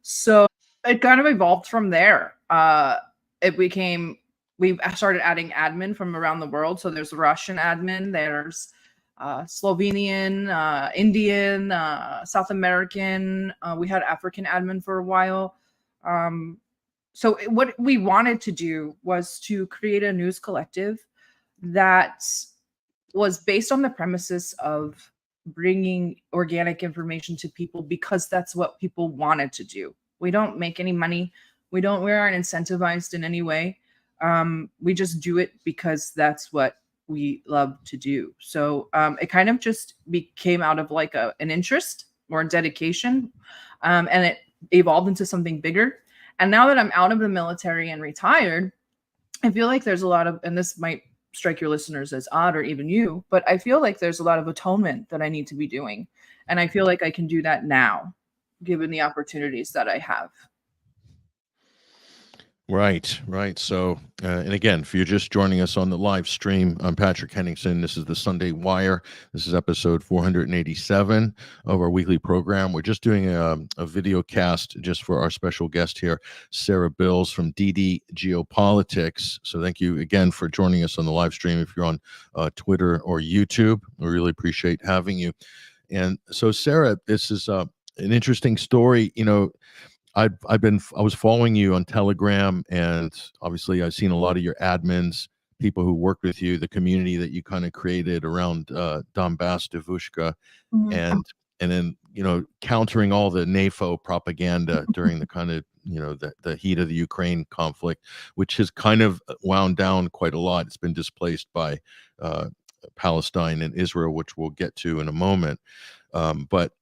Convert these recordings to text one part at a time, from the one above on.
So it kind of evolved from there. It became we started adding admin from around the world. So there's Russian admin, there's Slovenian, Indian, South American. We had African admin for a while. Um, so what we wanted to do was to create a news collective that was based on the premises of bringing organic information to people because that's what people wanted to do. We don't make any money. We aren't incentivized in any way. We just do it because that's what we love to do. So it kind of just became out of like an interest or a dedication, and it evolved into something bigger. And now that I'm out of the military and retired, I feel like there's a lot of, and this might strike your listeners as odd or even you, but I feel like there's a lot of atonement that I need to be doing. And I feel like I can do that now, given the opportunities that I have. Right, right. So, and again, if you're just joining us on the live stream, I'm Patrick Henningsen. This is the Sunday Wire. This is episode 487 of our weekly program. We're just doing a video cast just for our special guest here, Sarah Bils from DD Geopolitics. So thank you again for joining us on the live stream. If you're on Twitter or YouTube, we really appreciate having you. And so, Sarah, this is an interesting story. You know, I was following you on Telegram, and obviously I've seen a lot of your admins, people who work with you, the community that you kind of created around Donbass, Devushka, and then countering all the NAFO propaganda during the kind of the heat of the Ukraine conflict, which has kind of wound down quite a lot. It's been displaced by Palestine and Israel, which we'll get to in a moment, but.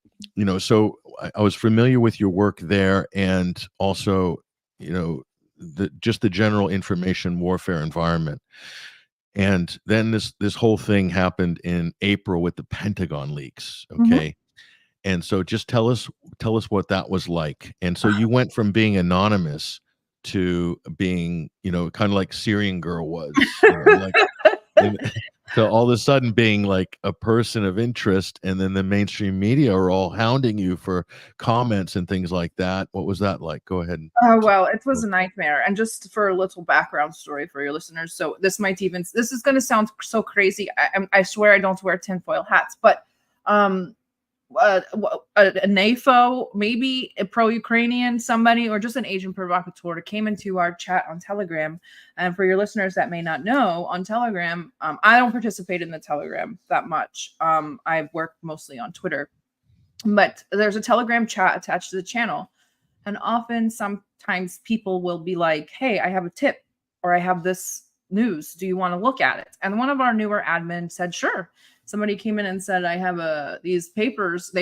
So I was familiar with your work there, and also, just the general information warfare environment. And then this whole thing happened in April with the Pentagon leaks. Okay. And so just tell us what that was like. And so you went from being anonymous to being, kind of like Syrian Girl was, so all of a sudden being like a person of interest, and then the mainstream media are all hounding you for comments and things like that. What was that like? Go ahead. Oh, well, it was a nightmare. And just for a little background story for your listeners. So this is going to sound so crazy. I swear I don't wear tinfoil hats, but a NAFO, maybe a pro-Ukrainian somebody, or just an Asian provocateur came into our chat on Telegram. And for your listeners that may not know, on Telegram, I don't participate in the Telegram that much. I've worked mostly on Twitter, but there's a Telegram chat attached to the channel. And often, sometimes people will be like, hey, I have a tip, or I have this news. Do you want to look at it? And one of our newer admins said, sure. Somebody came in and said, I have these papers.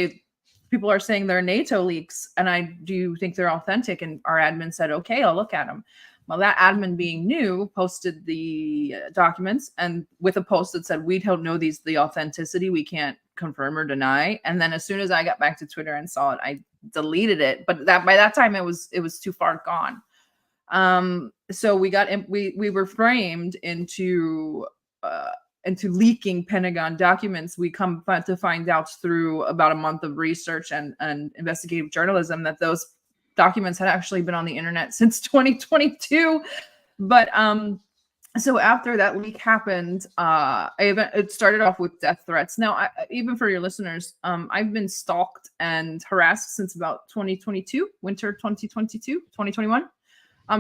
People are saying they're NATO leaks, and do you think they're authentic? And our admin said, okay, I'll look at them. Well, that admin, being new, posted the documents, and with a post that said, we don't know the authenticity. We can't confirm or deny. And then as soon as I got back to Twitter and saw it, I deleted it. But by that time it was too far gone. So we were framed into leaking Pentagon documents. We come to find out through about a month of research and investigative journalism that those documents had actually been on the internet since 2022. But so after that leak happened, it started off with death threats. Now, even for your listeners, I've been stalked and harassed since about 2022, winter 2022, 2021,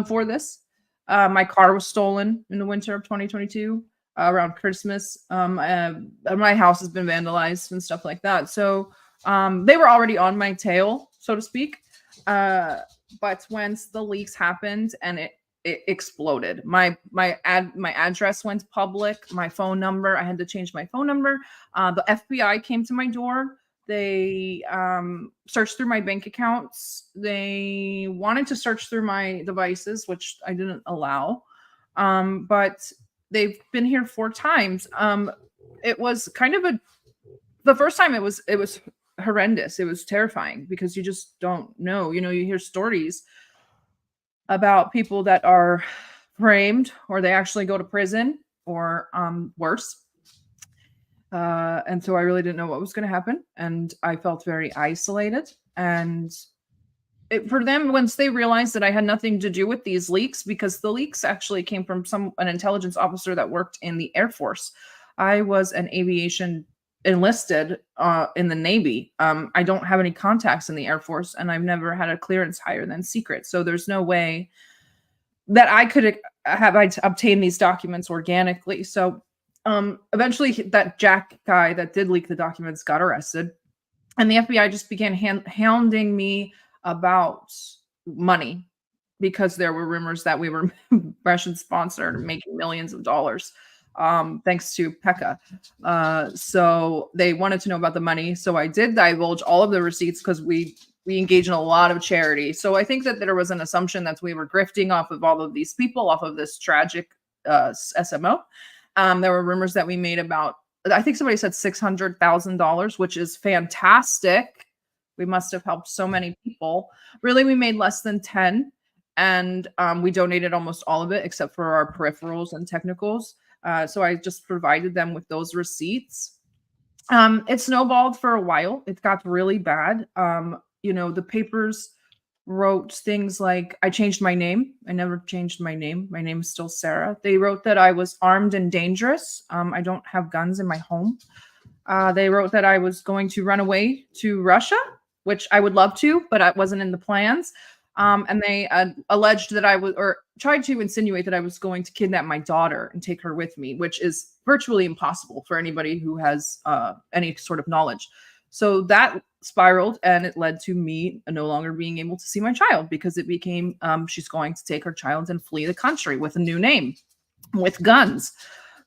for this. My car was stolen in the winter of 2022. Around Christmas. My house has been vandalized and stuff like that. So they were already on my tail, so to speak. But once the leaks happened and it exploded, my address went public, my phone number, I had to change my phone number. The FBI came to my door. They searched through my bank accounts. They wanted to search through my devices, which I didn't allow. But they've been here 4 times. It was kind of the first time it was horrendous. It was terrifying because you just don't know. You hear stories about people that are framed, or they actually go to prison, or worse. And so I really didn't know what was going to happen. And I felt very isolated. And for them, once they realized that I had nothing to do with these leaks, because the leaks actually came from an intelligence officer that worked in the Air Force. I was an aviation enlisted in the Navy. I don't have any contacts in the Air Force, and I've never had a clearance higher than secret. So there's no way that I could have obtained these documents organically. So eventually, that Jack guy that did leak the documents got arrested, and the FBI just began hounding me about money, because there were rumors that we were Russian sponsored, making millions of dollars, thanks to Pekka. So they wanted to know about the money. So I did divulge all of the receipts, because we engage in a lot of charity. So I think that there was an assumption that we were grifting off of all of these people, off of this tragic SMO. There were rumors that we made about, I think somebody said $600,000, which is fantastic. We must have helped so many people. Really, we made less than 10, and we donated almost all of it except for our peripherals and technicals. So I just provided them with those receipts. It snowballed for a while. It got really bad. The papers wrote things like, I changed my name. I never changed my name. My name is still Sarah. They wrote that I was armed and dangerous. I don't have guns in my home. They wrote that I was going to run away to Russia, which I would love to, but it wasn't in the plans. And they alleged that I was, or tried to insinuate that I was going to kidnap my daughter and take her with me, which is virtually impossible for anybody who has any sort of knowledge. So that spiraled, and it led to me no longer being able to see my child, because it became she's going to take her child and flee the country with a new name, with guns.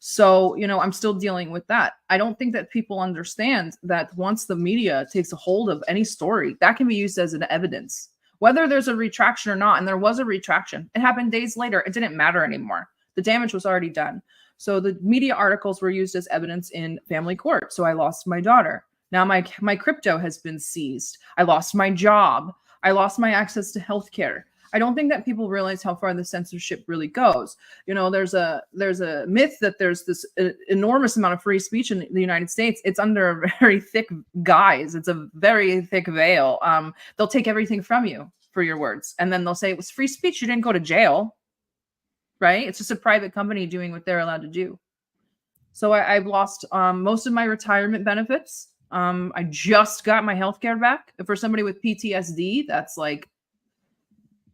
So, I'm still dealing with that. I don't think that people understand that once the media takes a hold of any story, that can be used as an evidence, whether there's a retraction or not. And there was a retraction. It happened days later. It didn't matter anymore. The damage was already done. So the media articles were used as evidence in family court. So I lost my daughter. Now my crypto has been seized. I lost my job. I lost my access to healthcare. I don't think that people realize how far the censorship really goes. There's a myth that there's this enormous amount of free speech in the United States. It's under a very thick guise. It's a very thick veil. They'll take everything from you for your words, and then they'll say it was free speech. You didn't go to jail, right? It's just a private company doing what they're allowed to do. So I've lost most of my retirement benefits. I just got my healthcare back. For somebody with PTSD, that's like,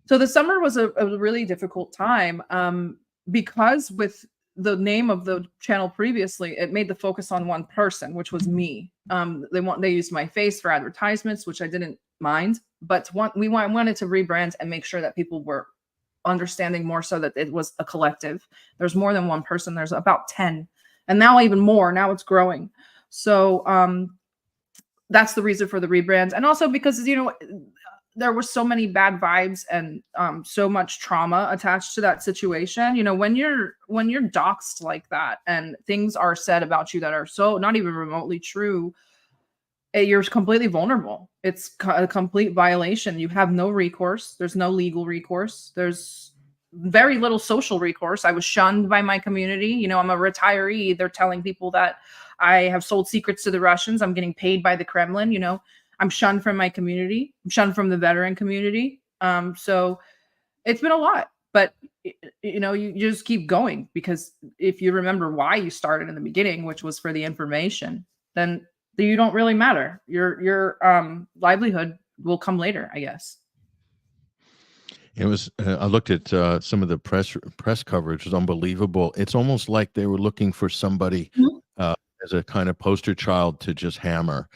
so the summer was a really difficult time, because with the name of the channel previously, it made the focus on one person, which was me. They used my face for advertisements, which I didn't mind, but we wanted to rebrand and make sure that people were understanding more, so that it was a collective. There's more than one person. There's about 10, and now even more. Now it's growing. So that's the reason for the rebrand, and also because there were so many bad vibes and so much trauma attached to that situation. When you're doxxed like that and things are said about you that are so not even remotely true, you're completely vulnerable. It's a complete violation. You have no recourse. There's no legal recourse. There's very little social recourse. I was shunned by my community. I'm a retiree. They're telling people that I have sold secrets to the Russians. I'm getting paid by the Kremlin. I'm shunned from my community. I'm shunned from the veteran community. So it's been a lot, but you just keep going, because if you remember why you started in the beginning, which was for the information, then you don't really matter. Your livelihood will come later, I guess. It was. I looked at some of the press coverage. It was unbelievable. It's almost like they were looking for somebody as a kind of poster child to just hammer,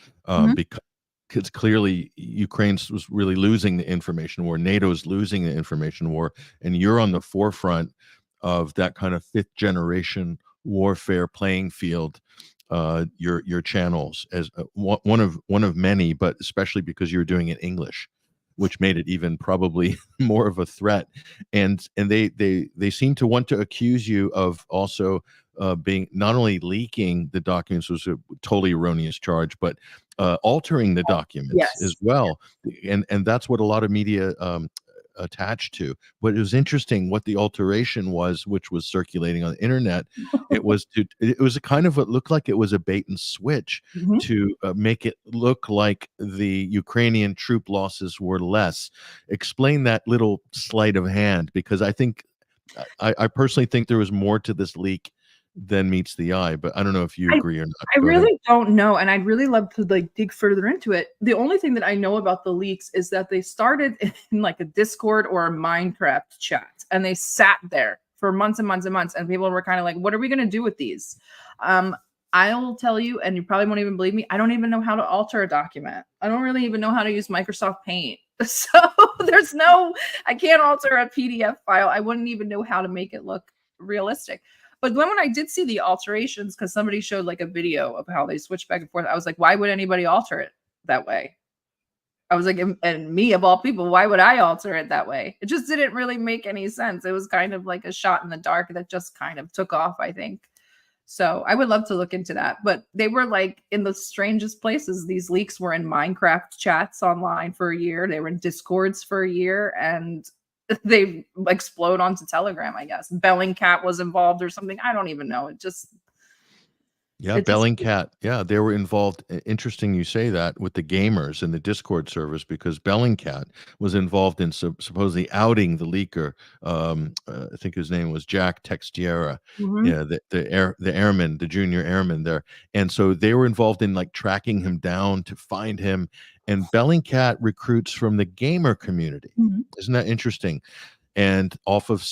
because clearly Ukraine was really losing the information war. NATO's losing the information war, and you're on the forefront of that kind of fifth generation warfare playing field. Your channels as one of many, but especially because you're doing it in English, which made it even probably more of a threat. And they seem to want to accuse you of also being not only leaking the documents, was a totally erroneous charge, but altering the documents as well. And that's what a lot of media attached to. But it was interesting what the alteration was, which was circulating on the internet. It was a kind of what looked like it was a bait and switch Mhm. to make it look like the Ukrainian troop losses were less. Explain that little sleight of hand, because I think I personally think there was more to this leak than meets the eye, but I don't know if you I agree or not. I Go ahead. really don't know, and I'd really love to, like, dig further into it. The only thing that I know about the leaks is that they started in, like, a Discord or a Minecraft chat, and they sat there for months and months and months, and people were kinda like, "What are we gonna do with these?" Um, I'll tell you, and you probably won't even believe me, I don't even know how to alter a document. I don't really even know how to use Microsoft Paint. So, there's no I can't alter a PDF file. I wouldn't even know how to make it look realistic. But then when I did see the alterations, because somebody showed like a video of how they switched back and forth, I was like, why would anybody alter it that way? I was like, and me of all people, why would I alter it that way? It just didn't really make any sense. It was kind of like a shot in the dark that just kind of took off, I think. So I would love to look into that. But they were like in the strangest places. These leaks were in Minecraft chats online for a year. They were in Discords for a year, and they explode onto Telegram, I guess. Bellingcat was involved or something. I don't even know. Yeah, It just Bellingcat. Yeah, they were involved. Interesting you say that with the gamers in the Discord servers, because Bellingcat was involved in supposedly outing the leaker. I think his name was Jack Textiera. Mhm. Yeah, the airman, the junior airman there, and so they were involved in like tracking him down to find him. And Bellingcat recruits from the gamer community. Mhm. Isn't that interesting? And off of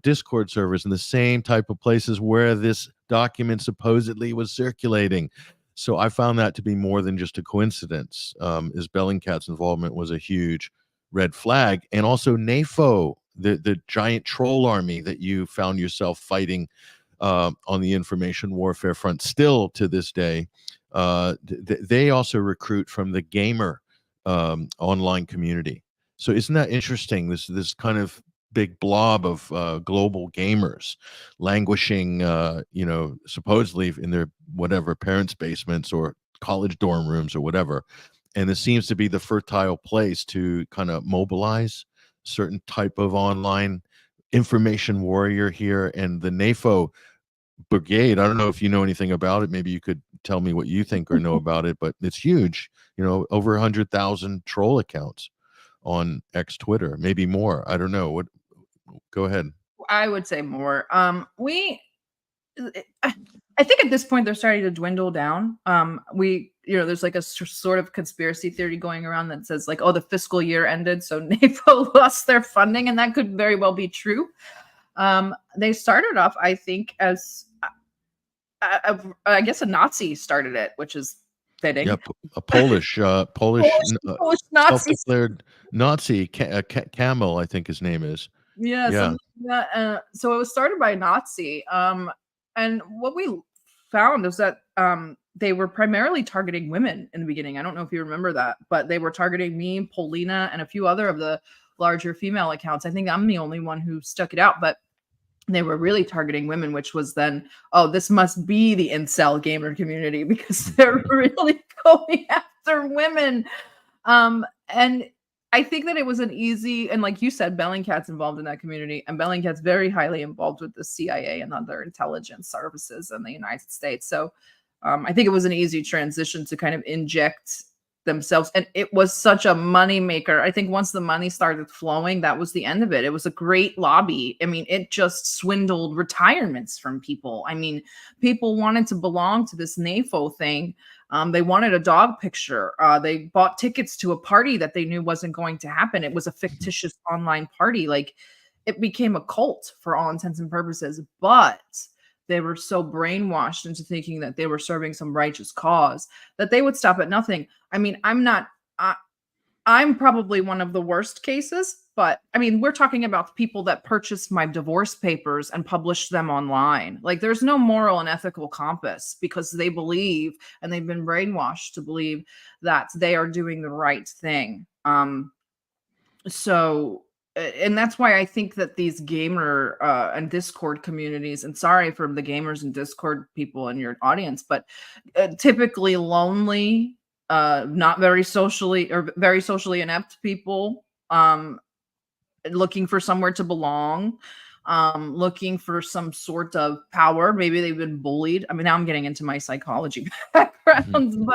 Discord servers in the same type of places where this document supposedly was circulating. So I found that to be more than just a coincidence. Is Bellingcat's involvement was a huge red flag, and also NAFO, the giant troll army that you found yourself fighting on the information warfare front, still to this day. They also recruit from the gamer online community. So isn't that interesting? This kind of big blob of global gamers languishing, supposedly in their whatever parents' basements or college dorm rooms or whatever. And this seems to be the fertile place to kind of mobilize certain type of online information warrior here. And the NAFO brigade, I don't know if you know anything about it. Maybe you could tell me what you think or know about it, but it's huge. Over 100,000 troll accounts on X Twitter, maybe more. I don't know. What Go ahead. I would say more. I I think at this point they're starting to dwindle down. There's like a sort of conspiracy theory going around that says like, oh, the fiscal year ended, so NAFO lost their funding, and that could very well be true. They started off, I think, as I guess a Nazi started it, which is fitting. Yep, a Polish Polish Nazis. self-declared Nazi, Camel, I think his name is. Yeah, Yeah. something like that. So it was started by a Nazi. And what we found is that they were primarily targeting women in the beginning. I don't know if you remember that, but they were targeting me, Polina, and a few other of the larger female accounts. I think I'm the only one who stuck it out, but they were really targeting women, which was then, oh, this must be the incel gamer community because they're really going after women. And I think that it was an easy, and like you said, Bellingcat's involved in that community, and Bellingcat's very highly involved with the CIA and other intelligence services in the United States. So I think it was an easy transition to kind of inject themselves. And it was such a money maker. I think once the money started flowing, that was the end of it. It was a great lobby. I mean, it just swindled retirements from people. I mean, people wanted to belong to this NAFO thing. They wanted a dog picture. They bought tickets to a party that they knew wasn't going to happen. It was a fictitious online party. Like it became a cult for all intents and purposes, but they were so brainwashed into thinking that they were serving some righteous cause that they would stop at nothing. I mean, I'm probably one of the worst cases, but I mean, we're talking about people that purchased my divorce papers and published them online. Like, there's no moral and ethical compass because they believe and they've been brainwashed to believe that they are doing the right thing. And that's why I think that these gamer and Discord communities, and sorry for the gamers and Discord people in your audience, but typically lonely, not very socially or very socially inept people, looking for somewhere to belong, looking for some sort of power. Maybe they've been bullied. I mean, now I'm getting into my psychology background,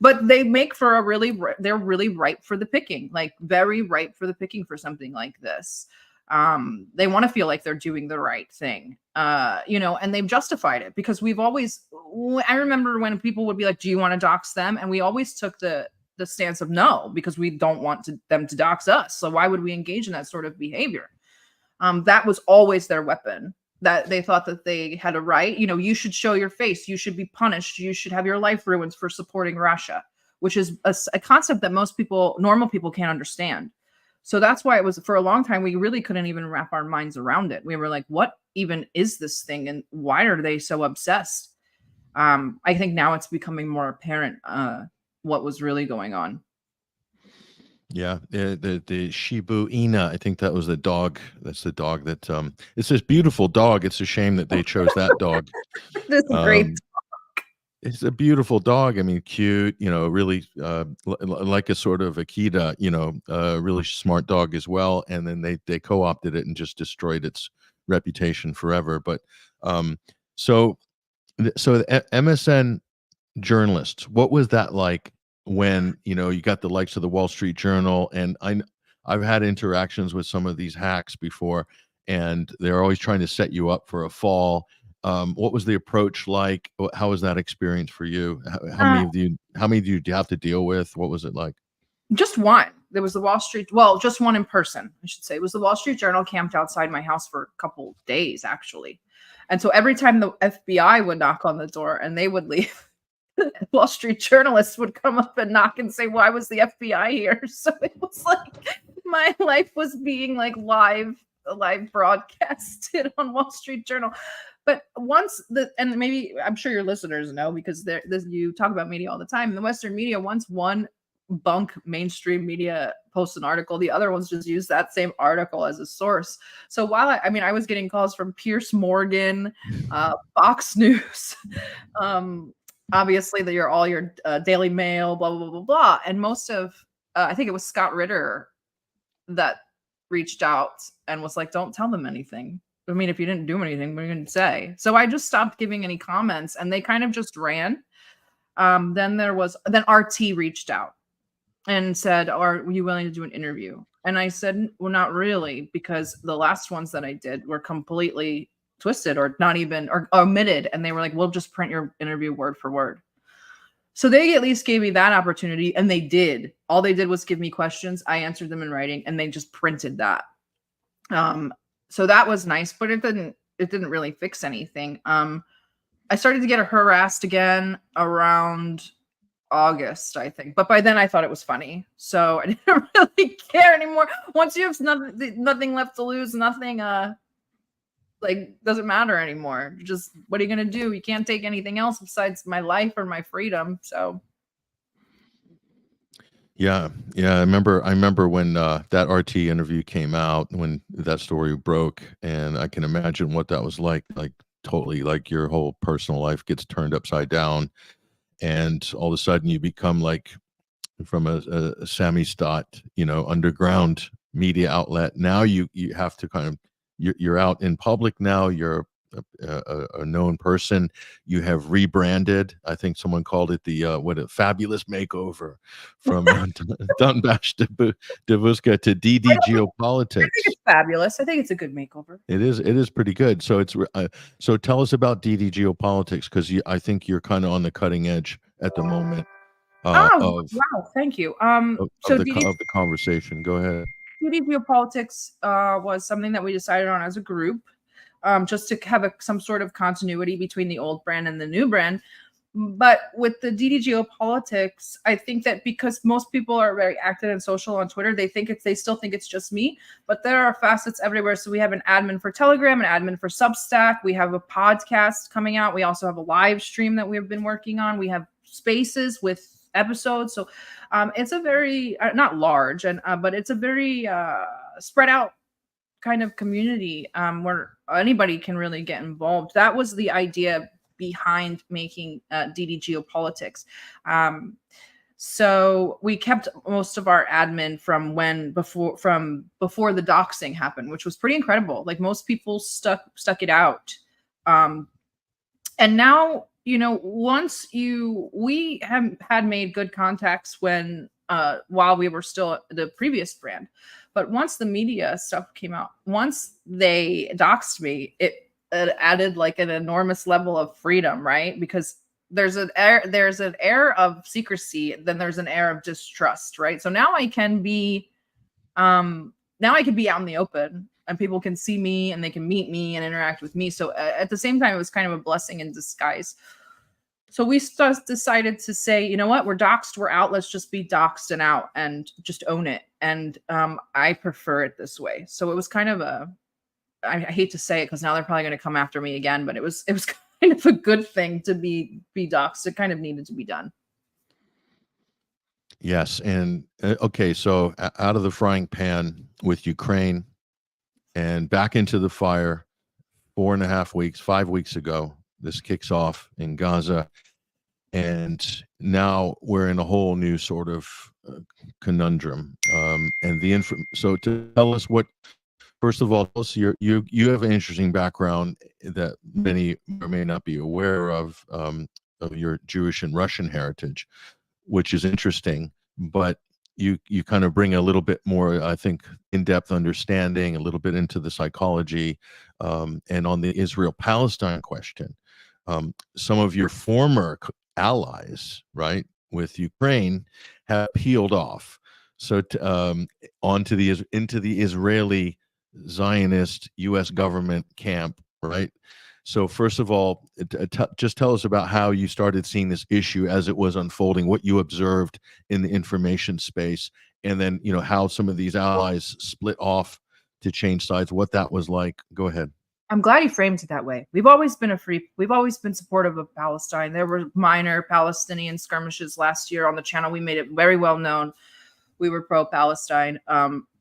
but they make for a they're really ripe for the picking, like very ripe for the picking for something like this. They want to feel like they're doing the right thing, and they've justified it because I remember when people would be like, do you want to dox them? And we always took the stance of no, because we don't want them to dox us. So why would we engage in that sort of behavior? That was always their weapon, that they thought that they had a right. You should show your face. You should be punished. You should have your life ruined for supporting Russia, which is a concept that most people, normal people, can't understand. So that's why it was, for a long time, we really couldn't even wrap our minds around it. We were like, what even is this thing? And why are they so obsessed? I think now it's becoming more apparent what was really going on. Yeah, the Shibu Ina, I think that was the dog. That's the dog that it's this beautiful dog. It's a shame that they chose that dog. This is great. It's a beautiful dog. I mean, cute, really like a sort of Akita, really smart dog as well. And then they co-opted it and just destroyed its reputation forever. But so the MSN journalists, what was that like when you got the likes of the Wall Street Journal? And I've had interactions with some of these hacks before, and they're always trying to set you up for a fall. What was the approach like? How was that experience for you? How many do you have to deal with? What was it like? Just one. There was the Wall Street, well, just one in person, I should say. It was the Wall Street Journal camped outside my house for a couple days, actually. And so every time the FBI would knock on the door and they would leave, Wall Street journalists would come up and knock and say, why was the FBI here? So it was like my life was being like live broadcasted on Wall Street Journal. But and maybe I'm sure your listeners know, because you talk about media all the time. In the Western media, once one bunk mainstream media posts an article, the other ones just use that same article as a source. So while I was getting calls from Piers Morgan, Fox News, obviously your Daily Mail, blah, blah, blah, blah, blah. And most of, I think it was Scott Ritter that reached out and was like, don't tell them anything. I mean, if you didn't do anything, what are you going to say? So I just stopped giving any comments and they kind of just ran. Then RT reached out and said, are you willing to do an interview? And I said, well, not really, because the last ones that I did were completely twisted or not even, or omitted. And they were like, we'll just print your interview word for word. So they at least gave me that opportunity, and they did. All they did was give me questions. I answered them in writing, and they just printed that. So that was nice, but it didn't really fix anything. I started to get harassed again around August, I think. But by then I thought it was funny. So I didn't really care anymore. Once you have nothing left to lose, nothing doesn't matter anymore. Just what are you gonna do? You can't take anything else besides my life or my freedom. So yeah. I remember when that RT interview came out, when that story broke, and I can imagine what that was like totally, like your whole personal life gets turned upside down, and all of a sudden you become like, from a Sammy Stott, underground media outlet. Now you have to kind of, you're out in public now. You're a known person. You have rebranded. I think someone called it the a fabulous makeover from Dunbash Devuska to DD Geopolitics. I think it's fabulous. I think it's a good makeover. It is pretty good. So so tell us about DD Geopolitics, because I think you're kind of on the cutting edge at the moment. Wow, thank you. Of the conversation. Go ahead. DD Geopolitics was something that we decided on as a group, just to have some sort of continuity between the old brand and the new brand. But with the DD Geopolitics, I think that because most people are very active and social on Twitter, they still think it's just me, but there are facets everywhere. So we have an admin for Telegram, an admin for Substack. We have a podcast coming out. We also have a live stream that we've been working on. We have spaces with episodes. So it's a very not large, but it's a very spread out kind of community where anybody can really get involved. That was the idea behind making DD Geopolitics. So we kept most of our admin from before the doxing happened, which was pretty incredible. Like most people stuck it out. And now, we have had made good contacts while we were still at the previous brand, but once the media stuff came out, once they doxed me, it added like an enormous level of freedom, right? Because there's an air of secrecy, then there's an air of distrust, right? So now I can be out in the open, and people can see me and they can meet me and interact with me. So at the same time, it was kind of a blessing in disguise. So we decided to say, you know what, we're doxxed, we're out. Let's just be doxxed and out and just own it. And I prefer it this way. So it was kind of I hate to say it because now they're probably going to come after me again, but it was kind of a good thing to be doxxed. It kind of needed to be done. Yes. And okay, so out of the frying pan with Ukraine and back into the fire 5 weeks ago, this kicks off in Gaza. And now we're in a whole new sort of conundrum. So to tell us first of all, tell us you have an interesting background that many may not be aware of your Jewish and Russian heritage, which is interesting, but you kind of bring a little bit more, I think, in-depth understanding, a little bit into the psychology, and on the Israel-Palestine question. Some of your former allies, right, with Ukraine, have peeled off. So into the Israeli Zionist U.S. government camp, right? So first of all, just tell us about how you started seeing this issue as it was unfolding, what you observed in the information space, and then how some of these allies split off to change sides, what that was like. Go ahead. I'm glad he framed it that way. We've always been supportive of Palestine. There were minor Palestinian skirmishes last year on the channel. We made it very well known we were pro-Palestine.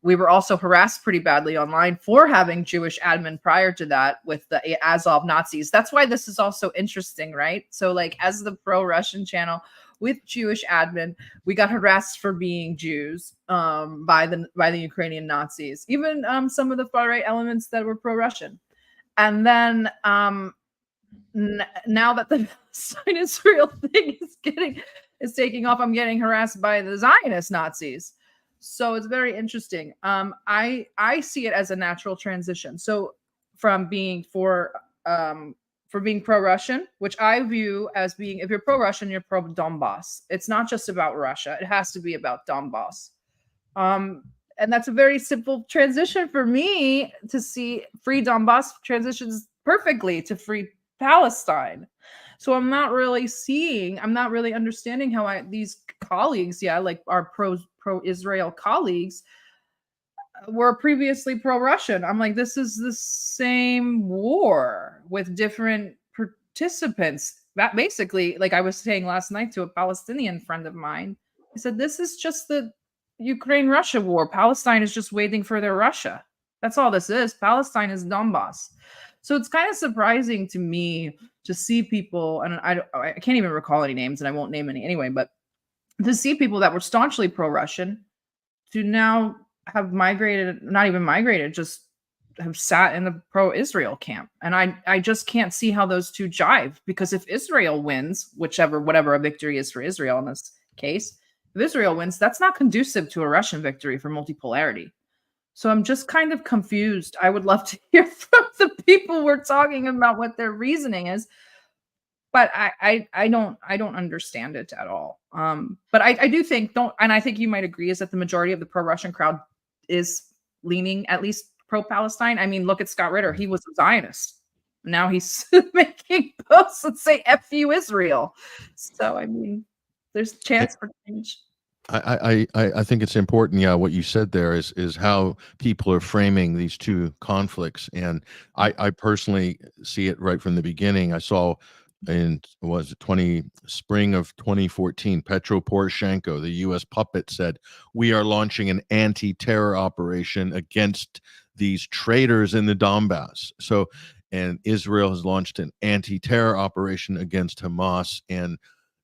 We were also harassed pretty badly online for having Jewish admin prior to that with the Azov Nazis. That's why this is also interesting, right? So like as the pro-Russian channel with Jewish admin, we got harassed for being Jews by the Ukrainian Nazis, even some of the far-right elements that were pro-Russian. And then now that the Palestine-Israel thing is taking off, I'm getting harassed by the Zionist Nazis. So it's very interesting. I see it as a natural transition. So from being for being pro-Russian, which I view as being, if you're pro-Russian, you're pro-Donbass. It's not just about Russia. It has to be about Donbass. And that's a very simple transition for me to see. Free Donbass transitions perfectly to free Palestine. So I'm not really understanding how these colleagues, like our pro-Israel colleagues, were previously pro-Russian. I'm like, this is the same war with different participants. That basically, like I was saying last night to a Palestinian friend of mine, he said, this is just the Ukraine-Russia war. Palestine is just waiting for their Russia. That's all this is. Palestine is Donbass. So it's kind of surprising to me to see people, and I can't even recall any names, and I won't name any anyway, but to see people that were staunchly pro-Russian to now have migrated, not even migrated, just have sat in the pro-Israel camp. And I just can't see how those two jive, because if Israel wins, whatever a victory is for Israel in this case, if Israel wins, that's not conducive to a Russian victory for multipolarity. So I'm just kind of confused. I would love to hear from the people we're talking about what their reasoning is, but I don't understand it at all. But I do think and I think you might agree, is that the majority of the pro-Russian crowd is leaning at least pro-Palestine. I mean, look at Scott Ritter. He was a Zionist. Now he's making posts that say "F you, Israel." So I mean, there's a chance for change. I think it's important. Yeah, what you said there is how people are framing these two conflicts, and I personally see it right from the beginning. I saw in spring of 2014, Petro Poroshenko, the U.S. puppet, said, "We are launching an anti-terror operation against these traitors in the Donbass." And Israel has launched an anti-terror operation against Hamas, and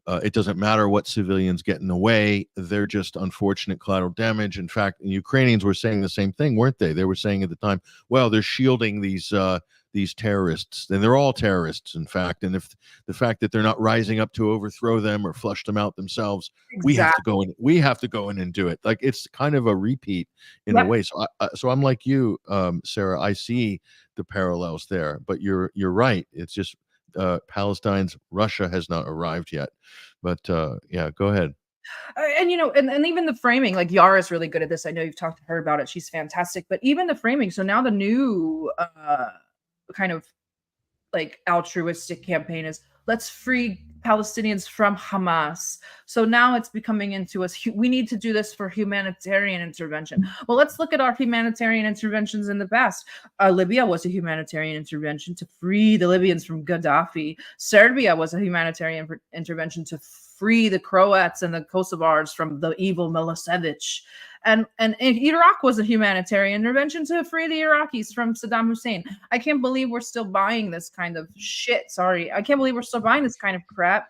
It doesn't matter what civilians get in the way. They're just unfortunate collateral damage. In fact, the Ukrainians were saying the same thing, weren't they? They were saying at the time, well, they're shielding these terrorists, and they're all terrorists, in fact. And if the fact that they're not rising up to overthrow them or flush them out themselves, we have to Exactly. go in. We have to go in and do it. Like, it's kind of a repeat in a Yep. way. So I'm like you, Sarah. I see the parallels there, but you're right. It's just Palestine's Russia has not arrived yet. But yeah, go ahead. And and even the framing, like Yara's really good at this. I know you've talked to her about it. She's fantastic. But even the framing, so now the new kind of like altruistic campaign is let's free Palestinians from Hamas. So now it's becoming into us. We need to do this for humanitarian intervention. Well, let's look at our humanitarian interventions in the past. Libya was a humanitarian intervention to free the Libyans from Gaddafi. Serbia was a humanitarian intervention to free the Croats and the Kosovars from the evil Milosevic. And Iraq was a humanitarian intervention to free the Iraqis from Saddam Hussein. I can't believe we're still buying this kind of shit. Sorry. I can't believe we're still buying this kind of crap.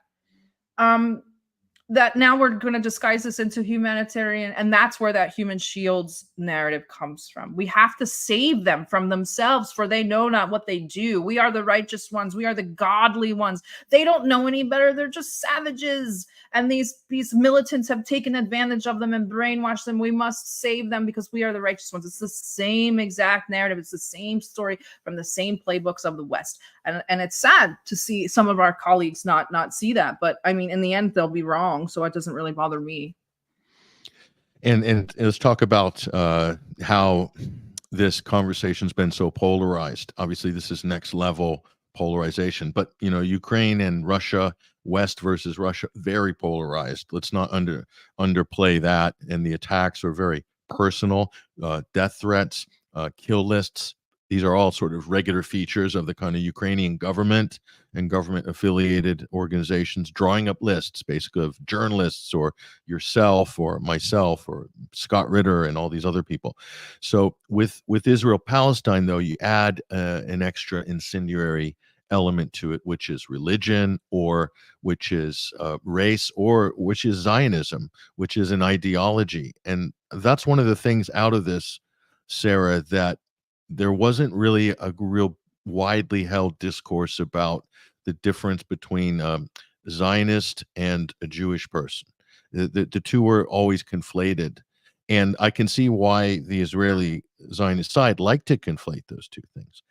That now we're going to disguise this into humanitarian, and that's where that human shields narrative comes from. We have to save them from themselves, for they know not what they do. We are the righteous ones. We are the godly ones. They don't know any better. They're just savages. And these militants have taken advantage of them and brainwashed them. We must save them because we are the righteous ones. It's the same exact narrative. It's the same story from the same playbooks of the West. And it's sad to see some of our colleagues not see that. But I mean, in the end, they'll be wrong. So it doesn't really bother me. And let's talk about how this conversation's been so polarized. Obviously, this is next level polarization. But Ukraine and Russia, West versus Russia, very polarized. Let's not underplay that. And the attacks are very personal. Death threats, kill lists. These are all sort of regular features of the kind of Ukrainian government and government affiliated organizations drawing up lists, basically, of journalists or yourself or myself or Scott Ritter and all these other people. So with Israel Palestine, though, you add an extra incendiary element to it, which is religion, or which is race, or which is Zionism, which is an ideology. And that's one of the things out of this, Sarah, that there wasn't really a real widely held discourse about the difference between Zionist and a Jewish person. The two were always conflated. And I can see why the Israeli Zionist side like to conflate those two things.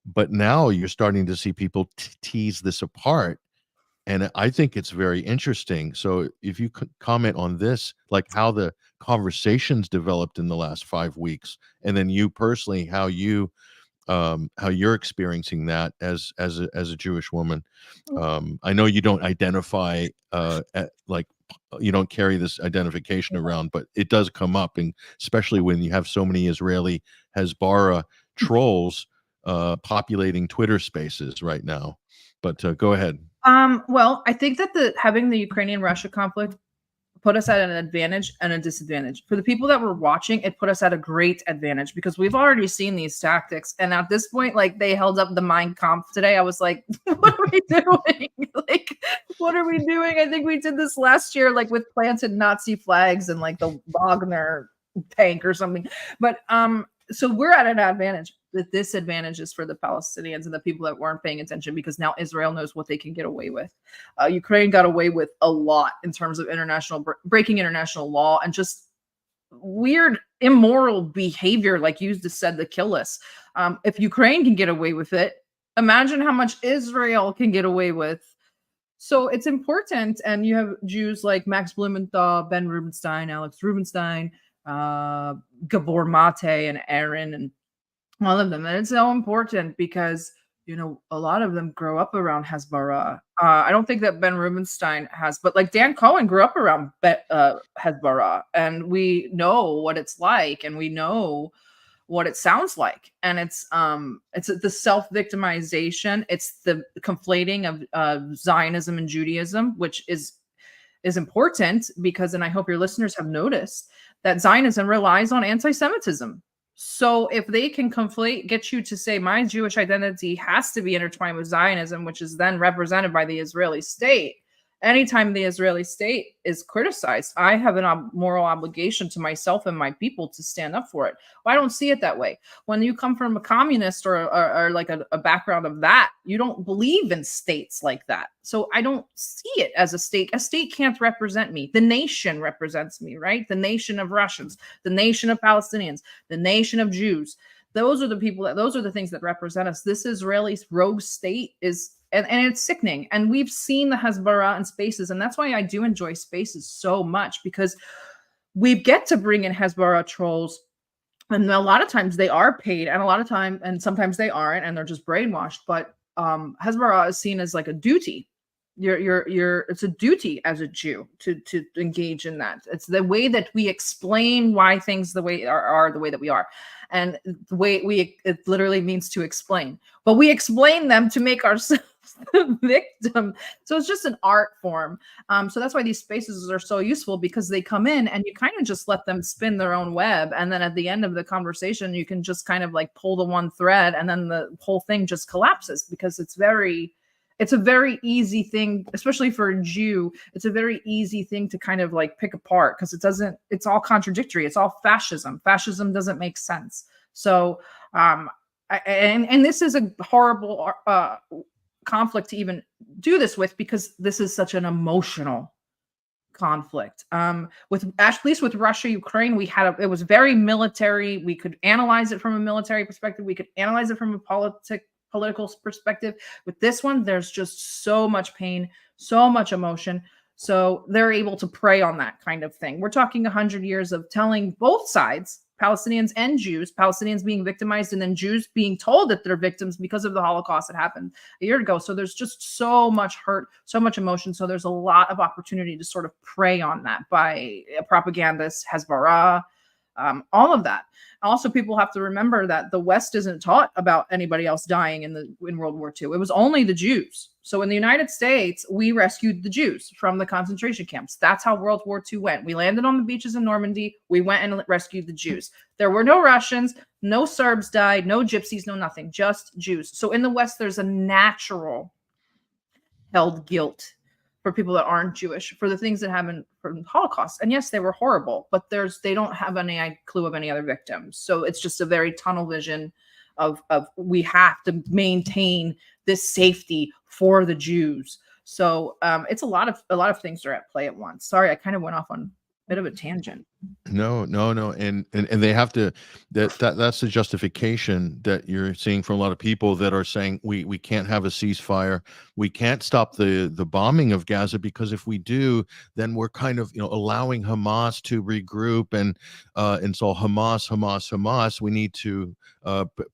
But now you're starting to see people tease this apart. And I think it's very interesting. So if you could comment on this, like how the conversations developed in the last 5 weeks, and then you personally, how you're experiencing that as a Jewish woman. I know you don't identify like you don't carry this identification around, but it does come up, and especially when you have so many Israeli Hezbollah trolls populating Twitter spaces right now. But go ahead. Well, I think that having the Ukrainian-Russia conflict put us at an advantage and a disadvantage. For the people that were watching, it put us at a great advantage because we've already seen these tactics. And at this point, like, they held up the Mein Kampf today. I was like, what are we doing? Like, what are we doing? I think we did this last year, like with planted Nazi flags and like the Wagner tank or something. But so we're at an advantage. The disadvantage is for the Palestinians and the people that weren't paying attention, because now Israel knows what they can get away with. Ukraine got away with a lot in terms of breaking international law and just weird, immoral behavior, like you just said, the kill list. If Ukraine can get away with it, imagine how much Israel can get away with. So it's important. And you have Jews like Max Blumenthal, Ben Rubenstein, Alex Rubenstein, Gabor Mate, and Aaron, and all of them. And it's so important because, a lot of them grow up around Hezbollah. I don't think that Ben Rubenstein has, but like Dan Cohen grew up around Hezbollah, and we know what it's like, and we know what it sounds like. And it's the self-victimization. It's the conflating of Zionism and Judaism, which is important because, and I hope your listeners have noticed, that Zionism relies on anti-Semitism. So if they can get you to say my Jewish identity has to be intertwined with Zionism, which is then represented by the Israeli state, anytime the Israeli state is criticized, I have a moral obligation to myself and my people to stand up for it. Well, I don't see it that way. When you come from a communist or like a background of that, you don't believe in states like that. So I don't see it as a state. A state can't represent me. The nation represents me, right? The nation of Russians, the nation of Palestinians, the nation of Jews. Those are the people those are the things that represent us. This Israeli rogue state is, and it's sickening. And we've seen the Hezbollah in spaces. And that's why I do enjoy spaces so much, because we get to bring in Hezbollah trolls. And a lot of times they are paid, and a lot of time, and sometimes they aren't, and they're just brainwashed. But Hezbollah is seen as like a duty. It's a duty as a Jew to engage in that. It's the way that we explain why things the way are the way that we are. And the way it literally means to explain, but we explain them to make ourselves the victim. So it's just an art form. So that's why these spaces are so useful, because they come in and you kind of just let them spin their own web. And then at the end of the conversation, you can just kind of like pull the one thread, and then the whole thing just collapses, because it's a very easy thing, especially for a Jew. It's a very easy thing to kind of like pick apart, because it's all contradictory. It's all fascism. Fascism doesn't make sense. So, and this is a horrible conflict to even do this with, because this is such an emotional conflict. With at least with Russia, Ukraine, it was very military. We could analyze it from a military perspective. We could analyze it from a political perspective. With this one, there's just so much pain, so much emotion. So they're able to prey on that kind of thing. We're talking 100 years of telling both sides, Palestinians and Jews, Palestinians being victimized, and then Jews being told that they're victims because of the Holocaust that happened a year ago. So there's just so much hurt, so much emotion. So there's a lot of opportunity to sort of prey on that by propagandists, Hezbollah, all of that. Also, people have to remember that the West isn't taught about anybody else dying in World War II. It was only the Jews. So in the United States, we rescued the Jews from the concentration camps. That's how World War II went. We landed on the beaches in Normandy. We went and rescued the Jews. There were no Russians, no Serbs died, no Gypsies, no nothing, just Jews. So in the West, there's a natural held guilt for people that aren't Jewish for the things that happened from the Holocaust. And yes, they were horrible, but they don't have any clue of any other victims. So it's just a very tunnel vision of we have to maintain this safety for the Jews. So it's a lot of things are at play at once. Sorry, I kind of went off on a bit of a tangent. No, and they have to. That's the justification that you're seeing from a lot of people that are saying we can't have a ceasefire, we can't stop the bombing of Gaza, because if we do, then we're kind of allowing Hamas to regroup, and so Hamas. We need to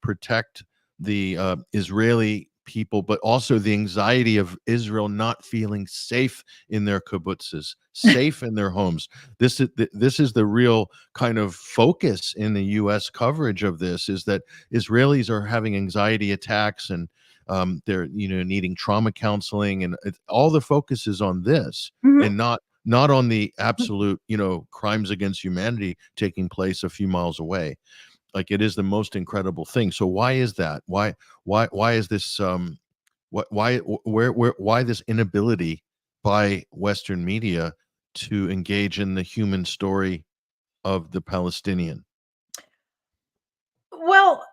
protect the Israeli people, but also the anxiety of Israel not feeling safe in their kibbutzes, safe in their homes. This is the real kind of focus in the U.S. coverage of this, is that Israelis are having anxiety attacks, and they're needing trauma counseling, and all the focus is on this, and not on the absolute crimes against humanity taking place a few miles away. Like, it is the most incredible thing. So why is that? Why is this? Why this inability by Western media to engage in the human story of the Palestinian? Well,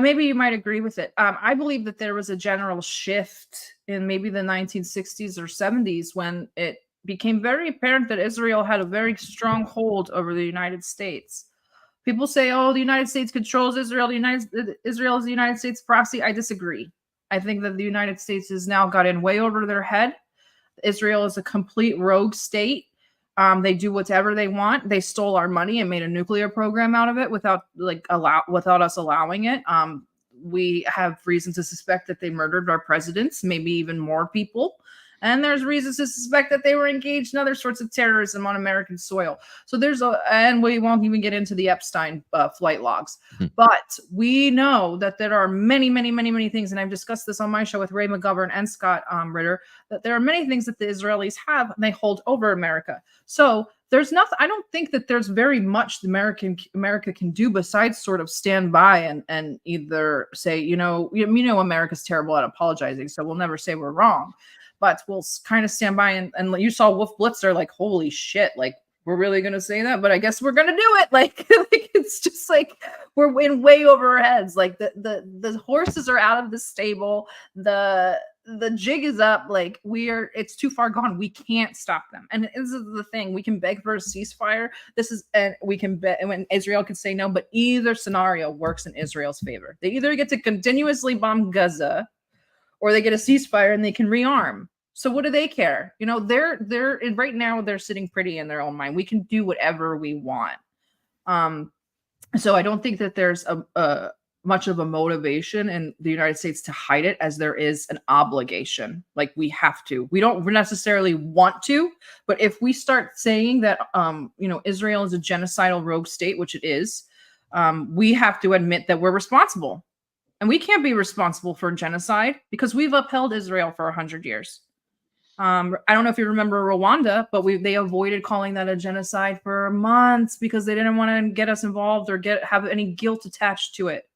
maybe you might agree with it. I believe that there was a general shift in maybe the 1960s or 70s when it became very apparent that Israel had a very strong hold over the United States. People say, "Oh, the United States controls Israel. Israel is the United States proxy." I disagree. I think that the United States has now got in way over their head. Israel is a complete rogue state. They do whatever they want. They stole our money and made a nuclear program out of it without us allowing it. We have reason to suspect that they murdered our presidents, maybe even more people. And there's reasons to suspect that they were engaged in other sorts of terrorism on American soil. So and we won't even get into the Epstein flight logs. But we know that there are many, many, many, many things, and I've discussed this on my show with Ray McGovern and Scott Ritter, that there are many things that the Israelis have, and they hold over America. So there's nothing. I don't think that there's very much America can do besides sort of stand by and either say, America's terrible at apologizing, so we'll never say we're wrong. but we'll kind of stand by. And you saw Wolf Blitzer, like, holy shit, like, we're really gonna say that, but I guess we're gonna do it. Like, like it's just like we're in way over our heads. Like the horses are out of the stable. The jig is up. Like it's too far gone. We can't stop them. And this is the thing. We can beg for a ceasefire. And we can bet when Israel can say no, but either scenario works in Israel's favor. They either get to continuously bomb Gaza or they get a ceasefire and they can rearm. So what do they care? You know, they're right now they're sitting pretty in their own mind. We can do whatever we want. So I don't think that there's a much of a motivation in the United States to hide it as there is an obligation. Like we have to. We don't necessarily want to, but if we start saying that you know, Israel is a genocidal rogue state, which it is, we have to admit that we're responsible. And we can't be responsible for genocide because we've upheld Israel for 100 years. I don't know if you remember Rwanda, but they avoided calling that a genocide for months because they didn't want to get us involved or have any guilt attached to it.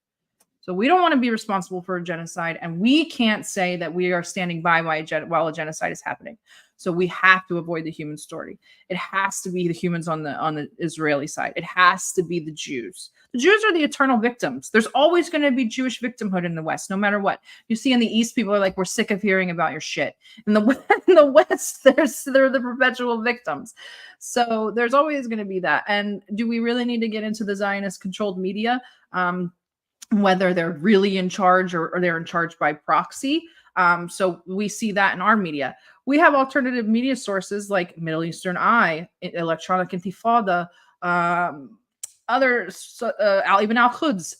So we don't want to be responsible for a genocide, and we can't say that we are standing by while a genocide is happening. So we have to avoid the human story. It has to be the humans on the Israeli side. It has to be the Jews. The Jews are the eternal victims. There's always going to be Jewish victimhood in the West, no matter what. You see in the East, people are like, we're sick of hearing about your shit. In the West, they're the perpetual victims. So there's always going to be that. And do we really need to get into the Zionist-controlled media? Whether they're really in charge or they're in charge by proxy. So we see that in our media. We have alternative media sources like Middle Eastern Eye, Electronic Intifada, others, even Al-Quds.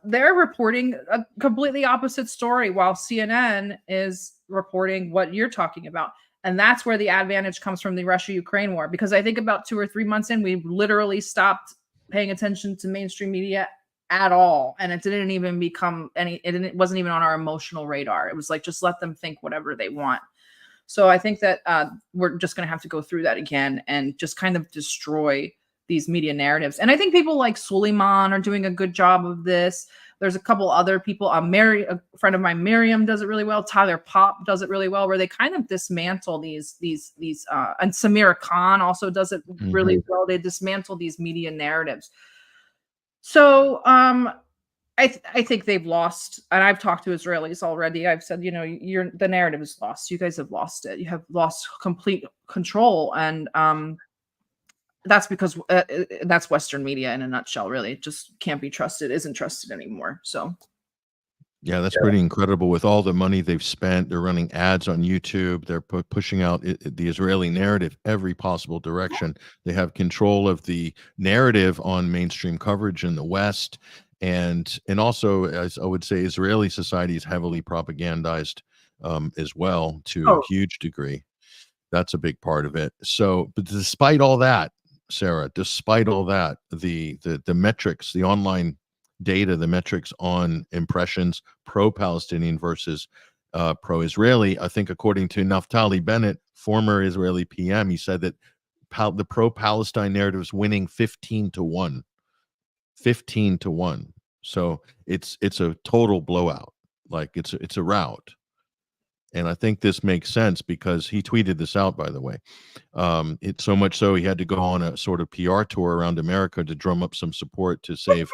They're reporting a completely opposite story while CNN is reporting what you're talking about. And that's where the advantage comes from the Russia-Ukraine war. Because I think about 2 or 3 months in, we literally stopped paying attention to mainstream media at all, and it didn't even become it wasn't even on our emotional radar. It was like, just let them think whatever they want. So I think that we're just going to have to go through that again and just kind of destroy these media narratives. And I think people like Suleiman are doing a good job of this. There's a couple other people. A friend of mine, Miriam, does it really well. Tyler Pop does it really well, where they kind of dismantle these and Samira Khan also does it really well. They dismantle these media narratives. So I think they've lost, and I've talked to Israelis already. I've said, you know, the narrative is lost. You guys have lost it. You have lost complete control, and that's because that's Western media in a nutshell. Really, it just can't be trusted. Isn't trusted anymore. So. Yeah, that's pretty incredible. With all the money they've spent, they're running ads on YouTube. They're pushing out the Israeli narrative every possible direction. They have control of the narrative on mainstream coverage in the West, and also, as I would say, Israeli society is heavily propagandized as well to a huge degree. That's a big part of it. So, but despite all that, Sarah, despite all that, the metrics, the online data, the metrics on impressions, pro-Palestinian versus pro-Israeli. I think according to Naftali Bennett, former Israeli PM, he said that the pro-Palestine narrative is winning 15-1. 15-1. So it's a total blowout. Like it's a rout. And I think this makes sense because he tweeted this out, by the way. It's so much so he had to go on a sort of PR tour around America to drum up some support to save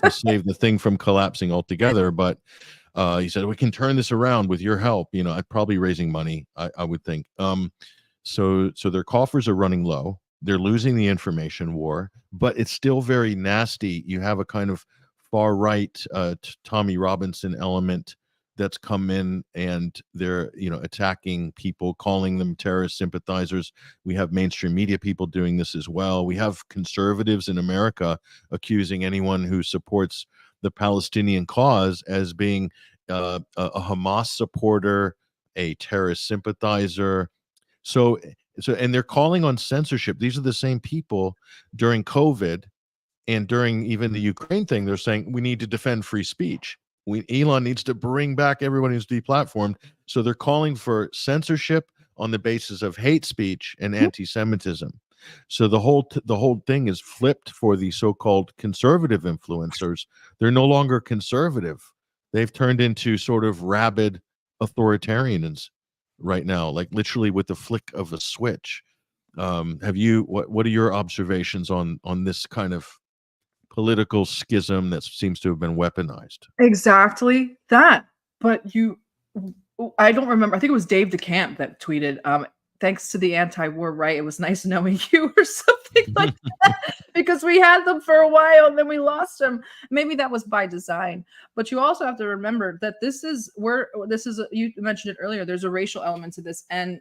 the thing from collapsing altogether. But he said, we can turn this around with your help. You know, I'd probably raising money, I would think. So their coffers are running low. They're losing the information war, but it's still very nasty. You have a kind of far right Tommy Robinson element that's come in, and they're, you know, attacking people, calling them terrorist sympathizers. We have mainstream media people doing this as well. We have conservatives in America accusing anyone who supports the Palestinian cause as being a Hamas supporter, a terrorist sympathizer. So, and they're calling on censorship. These are the same people during COVID and during even the Ukraine thing. They're saying we need to defend free speech. Elon needs to bring back everyone who's deplatformed. So they're calling for censorship on the basis of hate speech and anti-Semitism. So the whole thing is flipped for the so-called conservative influencers. They're no longer conservative. They've turned into sort of rabid authoritarians, right now, like literally with the flick of a switch. Have you what are your observations on this kind of political schism that seems to have been weaponized? Exactly that. But I don't remember. I think it was Dave DeCamp that tweeted, thanks to the anti-war right, it was nice knowing you or something like that. Because we had them for a while and then we lost them. Maybe that was by design. But you also have to remember that you mentioned it earlier, there's a racial element to this. And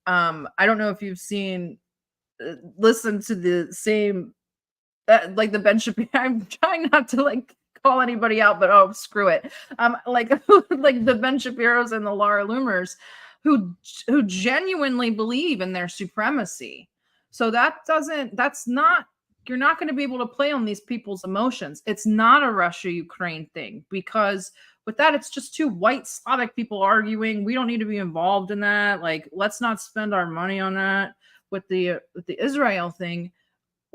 I don't know if you've listened to the same like the Ben Shapiro. I'm trying not to like call anybody out, but oh screw it. Like like the Ben Shapiros and the Laura Loomers, who genuinely believe in their supremacy. So that's not, you're not going to be able to play on these people's emotions. It's not a Russia-Ukraine thing, because with that, it's just two white Slavic people arguing. We don't need to be involved in that. Like, let's not spend our money on that. With the Israel thing,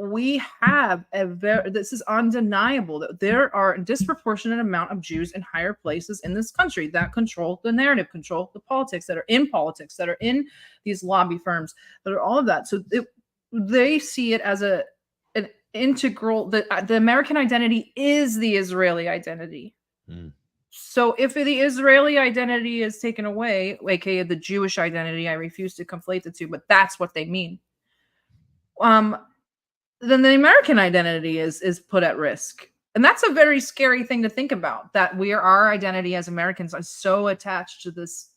we have this is undeniable that there are a disproportionate amount of Jews in higher places in this country that control the narrative, control the politics, that are in these lobby firms, that are all of that. So they see it as an integral, the American identity is the Israeli identity. So if the Israeli identity is taken away, aka the Jewish identity, I refuse to conflate the two, but that's what they mean. Then the American identity is put at risk. And that's a very scary thing to think about, that our identity as Americans is so attached to this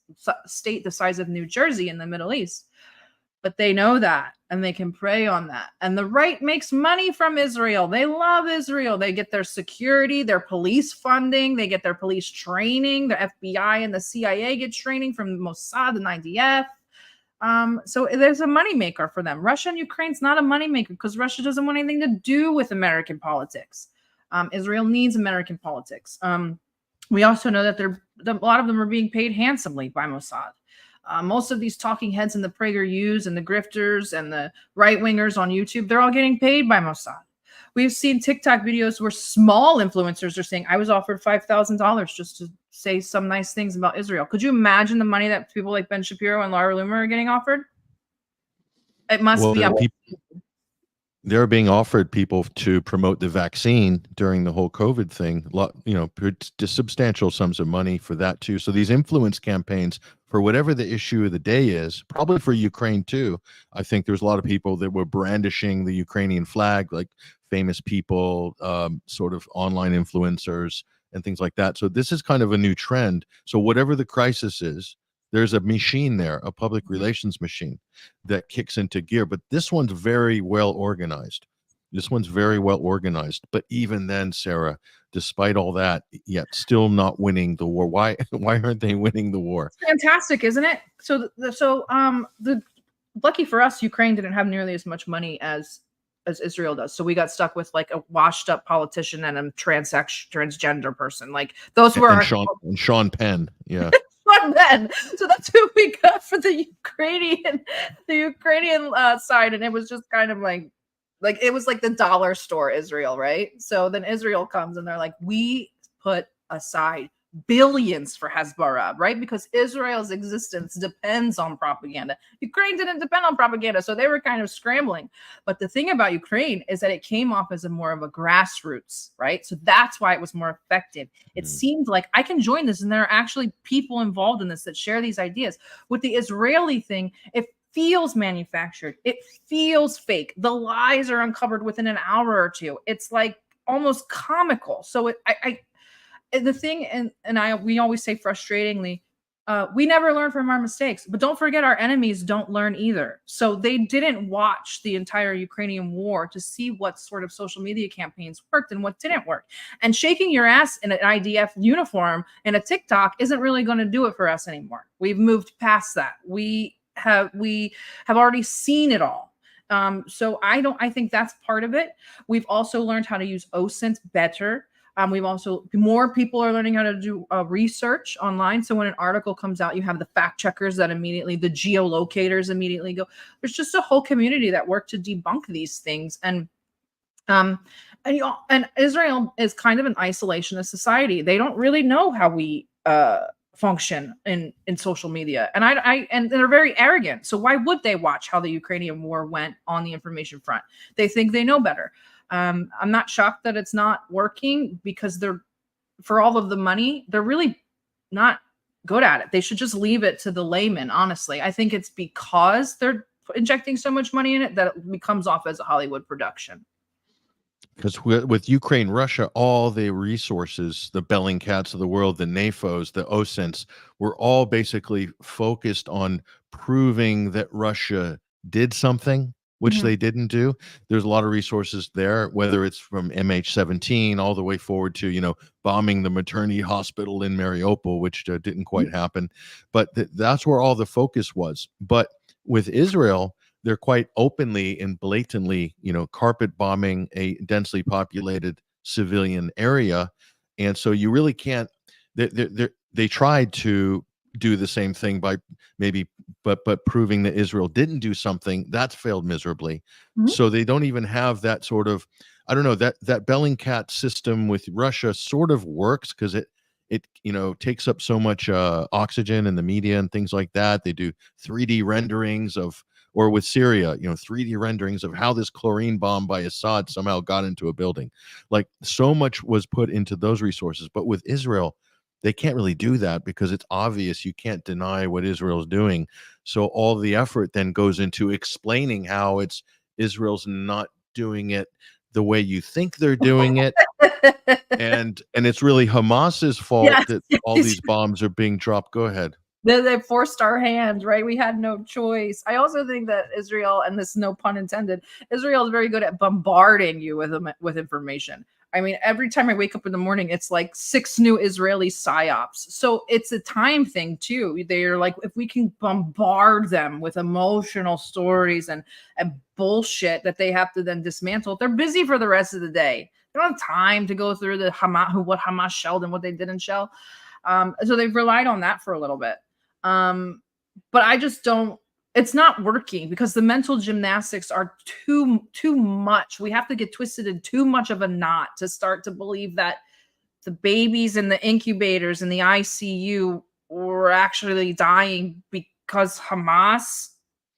state the size of New Jersey in the Middle East. But they know that, and they can prey on that. And the right makes money from Israel. They love Israel. They get their security, their police funding, they get their police training. The FBI and the CIA get training from Mossad and IDF. So there's a moneymaker for them. Russia and Ukraine's not a moneymaker because Russia doesn't want anything to do with American politics. Israel needs American politics. We also know that a lot of them are being paid handsomely by Mossad. Most of these talking heads in the PragerUs and the grifters and the right-wingers on YouTube, they're all getting paid by Mossad. We've seen TikTok videos where small influencers are saying, I was offered $5,000 just to say some nice things about Israel. Could you imagine the money that people like Ben Shapiro and Laura Loomer are getting offered? It must be up. They're being offered people to promote the vaccine during the whole COVID thing, substantial sums of money for that too. So these influence campaigns for whatever the issue of the day is, probably for Ukraine too. I think there's a lot of people that were brandishing the Ukrainian flag, like famous people, sort of online influencers and things like that. So this is kind of a new trend. So whatever the crisis is, there's a machine there, a public relations machine that kicks into gear. But this one's very well organized. But even then, Sarah, despite all that, yet still not winning the war. Why aren't they winning the war? It's fantastic, isn't it? So lucky for us, Ukraine didn't have nearly as much money as Israel does. So we got stuck with like a washed up politician and a transgender person. Like those were Sean Penn. Yeah. Then. So that's who we got for the Ukrainian side, and it was just kind of like it was like the dollar store Israel, right? So then Israel comes and they're like, we put aside billions for Hezbollah, right? Because Israel's existence depends on propaganda. Ukraine didn't depend on propaganda, so they were kind of scrambling. But the thing about Ukraine is that it came off as more of a grassroots, right? So that's why it was more effective. It seemed like I can join this, and there are actually people involved in this that share these ideas. With the Israeli thing, it feels manufactured. It feels fake. The lies are uncovered within an hour or two. It's like almost comical. So the thing, we always say frustratingly, we never learn from our mistakes, but don't forget our enemies don't learn either. So they didn't watch the entire Ukrainian war to see what sort of social media campaigns worked and what didn't work. And shaking your ass in an IDF uniform in a TikTok isn't really going to do it for us anymore. We've moved past that. We have already seen it all. So I think that's part of it. We've also learned how to use OSINT better. We've also, more people are learning how to do research online. So when an article comes out, you have the fact checkers that immediately, the geolocators immediately go. There's just a whole community that work to debunk these things. And Israel is kind of an isolationist society. They don't really know how we function in social media, and and they're very arrogant. So why would they watch how the Ukrainian war went on the information front? They think they know better. I'm not shocked that it's not working, because they're, for all of the money, they're really not good at it. They should just leave it to the layman. Honestly, I think it's because they're injecting so much money in it that it becomes off as a Hollywood production. Because with Ukraine, Russia, all the resources, the Bellingcats of the world, the NAFOs, the OSINTs, were all basically focused on proving that Russia did something, which they didn't do. There's a lot of resources there, whether it's from MH17 all the way forward to, bombing the maternity hospital in Mariupol, which didn't quite happen. But that's where all the focus was. But with Israel, they're quite openly and blatantly, carpet bombing a densely populated civilian area. And so you really can't, they tried to do the same thing by maybe, but proving that Israel didn't do something. That's failed miserably. So they don't even have that sort of, I don't know, that Bellingcat system with Russia sort of works, because it takes up so much oxygen in the media and things like that. They do 3D renderings of, or with Syria, 3D renderings of how this chlorine bomb by Assad somehow got into a building. Like, so much was put into those resources. But with Israel, they can't really do that, because it's obvious. You can't deny what Israel's doing. So all the effort then goes into explaining how Israel's not doing it the way you think they're doing it. and it's really Hamas's fault that all these bombs are being dropped. Go ahead. They forced our hand, right? We had no choice. I also think that Israel, and this, no pun intended, Israel is very good at bombarding you with information. I mean, every time I wake up in the morning, it's like 6 new Israeli psyops. So it's a time thing too. They're like, if we can bombard them with emotional stories and bullshit that they have to then dismantle, they're busy for the rest of the day. They don't have time to go through the what Hamas shelled and what they didn't shell. So they've relied on that for a little bit. But I just don't, it's not working, because the mental gymnastics are too much. We have to get twisted in too much of a knot to start to believe that the babies in the incubators in the ICU were actually dying because Hamas,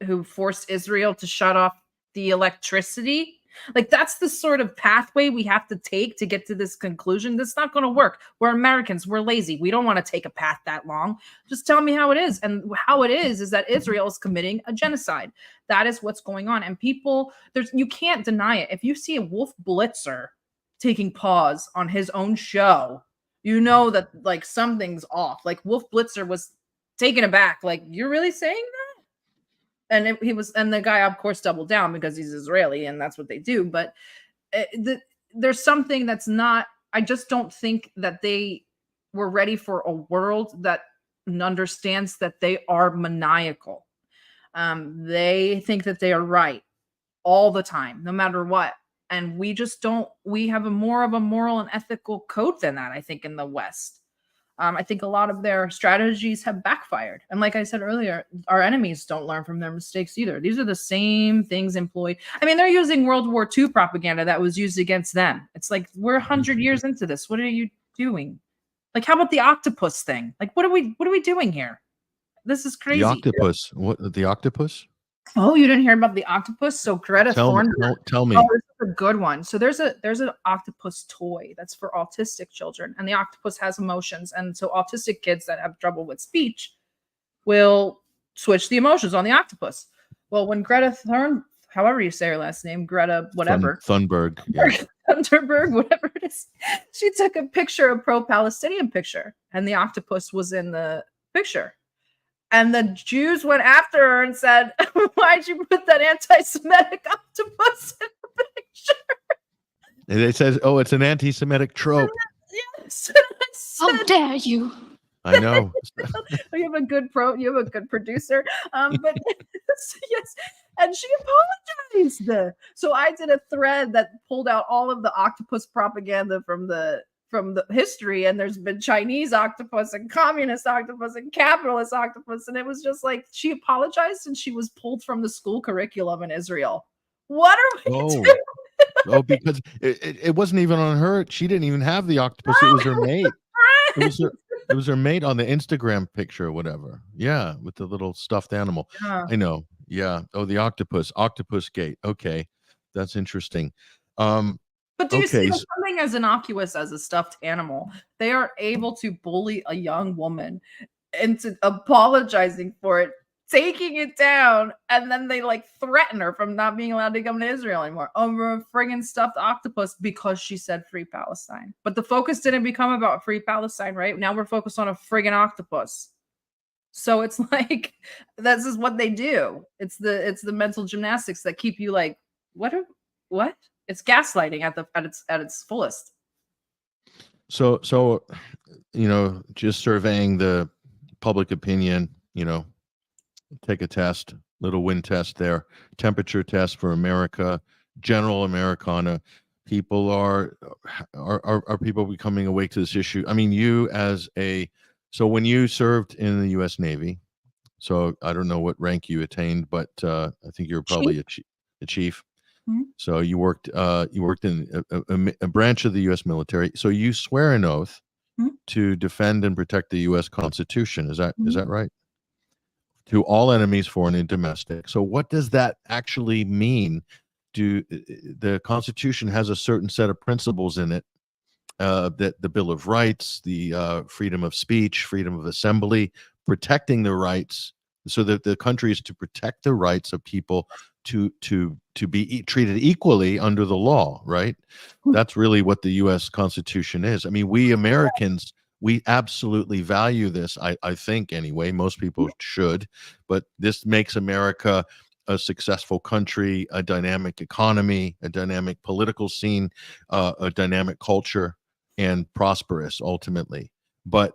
who forced Israel to shut off the electricity. Like, that's the sort of pathway we have to take to get to this conclusion. That's not going to work. We're Americans. We're lazy. We don't want to take a path that long. Just tell me how it is. And how it is that Israel is committing a genocide. That is what's going on. And people, you can't deny it. If you see a Wolf Blitzer taking pause on his own show, you know that like something's off. Like, Wolf Blitzer was taken aback. Like, you're really saying that? And and the guy, of course, doubled down because he's Israeli and that's what they do. But there's something that's not, I just don't think that they were ready for a world that understands that they are maniacal. They think that they are right all the time, no matter what. And we just don't, we have more of a moral and ethical code than that, I think, in the West. I think a lot of their strategies have backfired. And like I said earlier, our enemies don't learn from their mistakes either. These are the same things employed. I mean, they're using World War II propaganda that was used against them. It's like, we're 100 years into this. What are you doing? Like, how about the octopus thing? Like, what are we doing here? This is crazy. The octopus. What, the octopus? Oh, you didn't hear about the octopus? So Greta Thunberg. Tell me. Oh, this is a good one. So there's an octopus toy that's for autistic children, and the octopus has emotions. And so autistic kids that have trouble with speech will switch the emotions on the octopus. Well, when Greta Thunberg, however you say her last name, Greta whatever. Thunberg. Yeah. Thunberg, whatever it is. She took a picture, a pro-Palestinian picture, and the octopus was in the picture. And the Jews went after her and said, why'd you put that anti-Semitic octopus in the picture? And it says, oh, it's an anti-Semitic trope. Yes. How dare you? I know. You have a good producer. But yes, and she apologized. So I did a thread that pulled out all of the octopus propaganda from the history, and there's been Chinese octopus and communist octopus and capitalist octopus, and it was just like, she apologized and she was pulled from the school curriculum in Israel. What are we doing? Because it wasn't even on her. She didn't even have the octopus. It was her mate. It was her, It was her mate on the Instagram picture or whatever. Yeah, with the little stuffed animal. Yeah. I know. Yeah. Oh, the Octopus Gate. Okay. That's interesting. But do you see Okay. with something as innocuous as a stuffed animal, they are able to bully a young woman into apologizing for it, taking it down, and then they like threaten her from not being allowed to come to Israel anymore over a friggin' stuffed octopus because she said free Palestine. But the focus didn't become about free Palestine, right? Now we're focused on a friggin' octopus. So it's like this is what they do. It's the mental gymnastics that keep you like, what? It's gaslighting at its fullest. So just surveying the public opinion, take a test, little wind test there, temperature test for America, general Americana. People are people becoming awake to this issue? I mean, so when you served in the U.S. Navy, so I don't know what rank you attained, but I think you're probably a chief. Mhm. So you worked in a branch of the U.S. military. So you swear an oath Mhm. to defend and protect the U.S. Constitution. Is that Mhm. right? To all enemies, foreign and domestic. So what does that actually mean? The Constitution has a certain set of principles in it, that the Bill of Rights, the freedom of speech, freedom of assembly, protecting the rights, so that the country is to protect the rights of people to be treated equally under the law, right? That's really what the U.S. Constitution is. I mean, we Americans, we absolutely value this. I think anyway, most people should, but this makes America a successful country, a dynamic economy, a dynamic political scene, a dynamic culture, and prosperous ultimately. But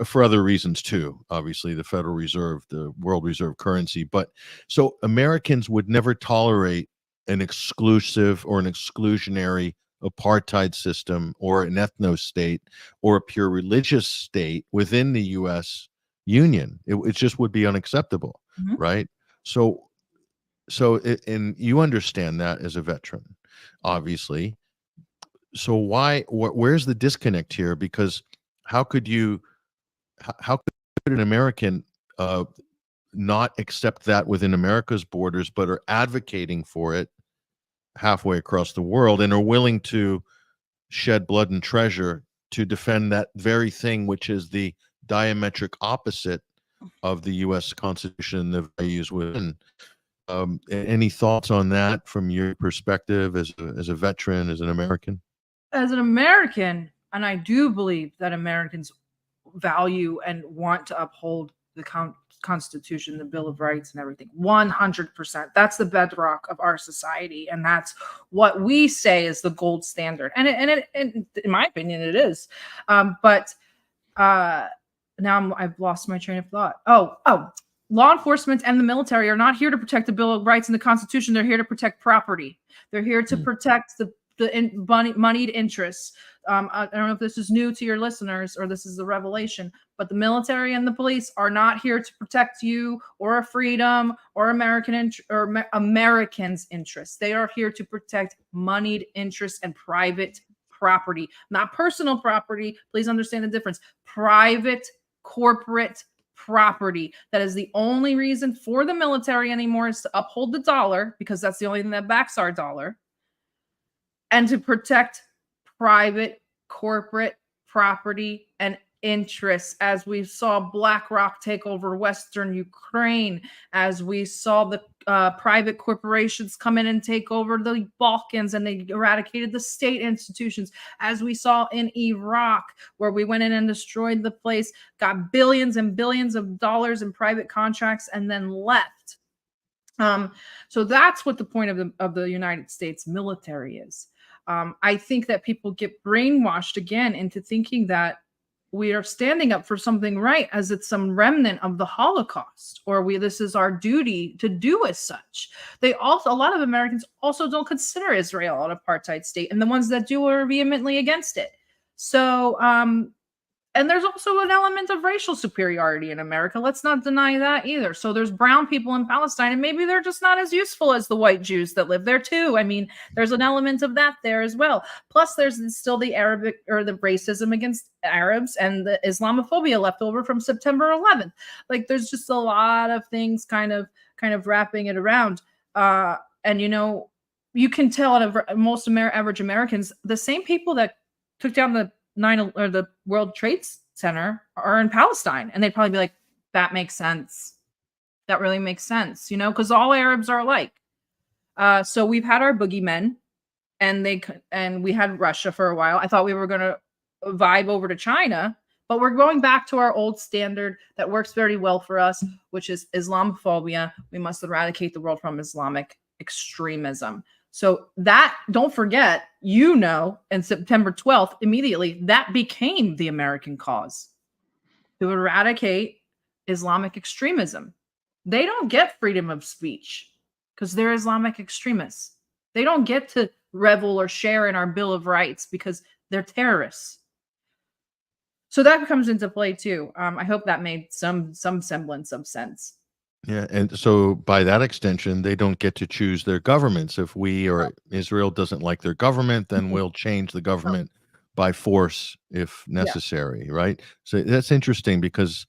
for other reasons too, obviously the Federal Reserve, the world reserve currency. But so Americans would never tolerate an exclusive or an exclusionary apartheid system or an ethno state or a pure religious state within the U.S. Union. It just would be unacceptable, Mhm. right? And you understand that as a veteran, obviously. So where's the disconnect here? Because how could how could an American not accept that within America's borders, but are advocating for it halfway across the world and are willing to shed blood and treasure to defend that very thing, which is the diametric opposite of the U.S. Constitution and the values within? Any thoughts on that from your perspective as a veteran, as an American? As an American, and I do believe that Americans value and want to uphold the Constitution, the Bill of Rights, and everything. 100%. That's the bedrock of our society, and that's what we say is the gold standard. And in my opinion, it is. But now I've lost my train of thought. Oh. Law enforcement and the military are not here to protect the Bill of Rights and the Constitution. They're here to protect property. They're here to protect the moneyed interests. I don't know if this is new to your listeners or this is a revelation, but the military and the police are not here to protect you or a freedom or Americans' interests. They are here to protect moneyed interests and private property, not personal property. Please understand the difference. Private, corporate property. That is the only reason for the military anymore, is to uphold the dollar, because that's the only thing that backs our dollar, and to protect private, corporate property and interests, as we saw BlackRock take over Western Ukraine, as we saw the private corporations come in and take over the Balkans, and they eradicated the state institutions, as we saw in Iraq, where we went in and destroyed the place, got billions and billions of dollars in private contracts, and then left. So that's what the point of the United States military is. I think that people get brainwashed again into thinking that we are standing up for something right, as it's some remnant of the Holocaust, or this is our duty to do as such. A lot of Americans also don't consider Israel an apartheid state, and the ones that do are vehemently against it. So And there's also an element of racial superiority in America. Let's not deny that either. So there's brown people in Palestine, and maybe they're just not as useful as the white Jews that live there too. I mean, there's an element of that there as well. Plus, there's still the Arabic or the racism against Arabs and the Islamophobia left over from September 11th. Like, there's just a lot of things kind of wrapping it around. And you can tell most average Americans, the same people that took down the the World Trade Center are in Palestine, and they'd probably be like, that makes sense. That really makes sense, because all Arabs are alike. So we've had our boogeymen, and we had Russia for a while. I thought we were going to vibe over to China, but we're going back to our old standard that works very well for us, which is Islamophobia. We must eradicate the world from Islamic extremism. So that, don't forget, in September 12th, immediately, that became the American cause to eradicate Islamic extremism. They don't get freedom of speech because they're Islamic extremists. They don't get to revel or share in our Bill of Rights because they're terrorists. So that comes into play too. I hope that made some semblance of sense. Yeah, and so by that extension, they don't get to choose their governments. If we or Israel doesn't like their government, then we'll change the government by force if necessary, right? So that's interesting because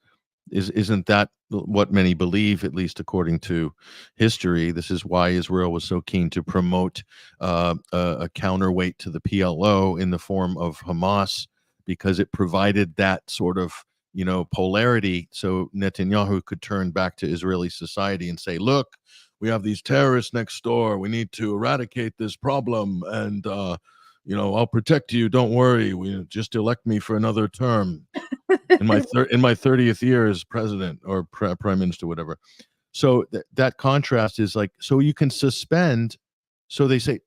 isn't that what many believe, at least according to history? This is why Israel was so keen to promote a counterweight to the PLO in the form of Hamas, because it provided that sort of polarity, so Netanyahu could turn back to Israeli society and say, look, we have these terrorists next door. We need to eradicate this problem. And, I'll protect you. Don't worry. We just elect me for another term in my 30th year as president or prime minister, whatever. So that contrast is like, so you can suspend. So they say,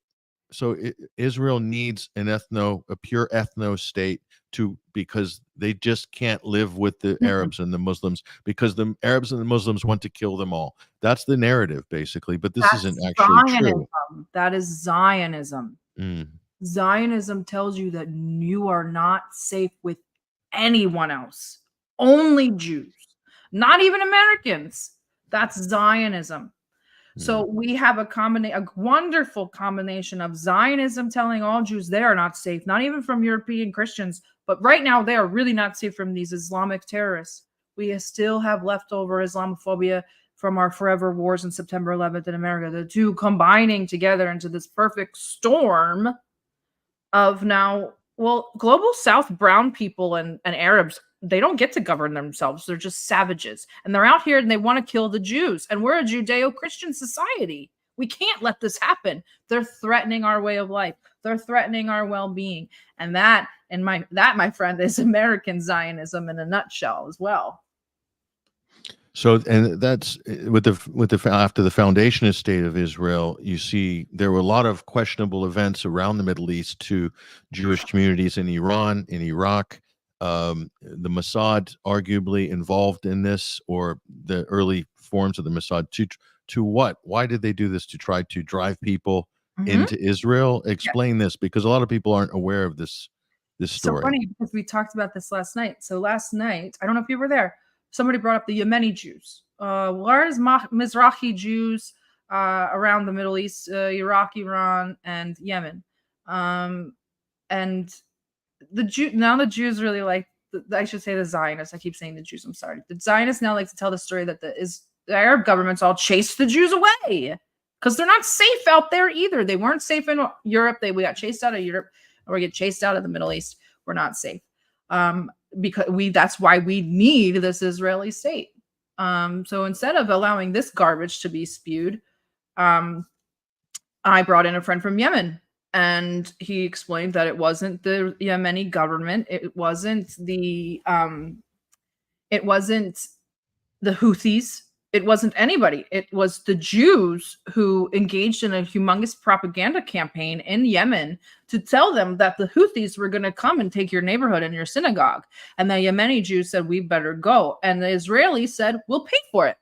Israel needs a pure ethno state because they just can't live with the Arabs and the Muslims, because the Arabs and the Muslims want to kill them all. That's the narrative, basically. But this isn't actually true. That is Zionism. Mm. Zionism tells you that you are not safe with anyone else. Only Jews, not even Americans. That's Zionism. So we have a wonderful combination of Zionism telling all Jews they are not safe, not even from European Christians, but right now they are really not safe from these Islamic terrorists. We still have leftover Islamophobia from our forever wars in September 11th in America, the two combining together into this perfect storm of now, global South brown people and Arabs, they don't get to govern themselves. They're just savages. And they're out here and they want to kill the Jews. And we're a Judeo-Christian society. We can't let this happen. They're threatening our way of life. They're threatening our well-being. And that, my friend, is American Zionism in a nutshell as well. So, and that's after the foundationist state of Israel, you see there were a lot of questionable events around the Middle East to Jewish communities in Iran, in Iraq. The Mossad arguably involved in this, or the early forms of the Mossad. To what? Why did they do this? To try to drive people into Israel? Explain this, because a lot of people aren't aware of this story. So funny, because we talked about this last night. So last night, I don't know if you were there, somebody brought up the Yemeni Jews. Large Mizrahi Jews around the Middle East, Iraq, Iran, and Yemen. And the Jews really like, I should say the Zionists. I keep saying the Jews, I'm sorry. The Zionists now like to tell the story that the Arab governments all chased the Jews away because they're not safe out there either. They weren't safe in Europe. We got chased out of Europe, or we get chased out of the Middle East. We're not safe. Because that's why we need this Israeli state. So instead of allowing this garbage to be spewed, I brought in a friend from Yemen, and he explained that it wasn't the Yemeni government, it wasn't the Houthis, it wasn't anybody. It was the Jews who engaged in a humongous propaganda campaign in Yemen to tell them that the Houthis were going to come and take your neighborhood and your synagogue. And the Yemeni Jews said, we better go. And the Israelis said, we'll pay for it.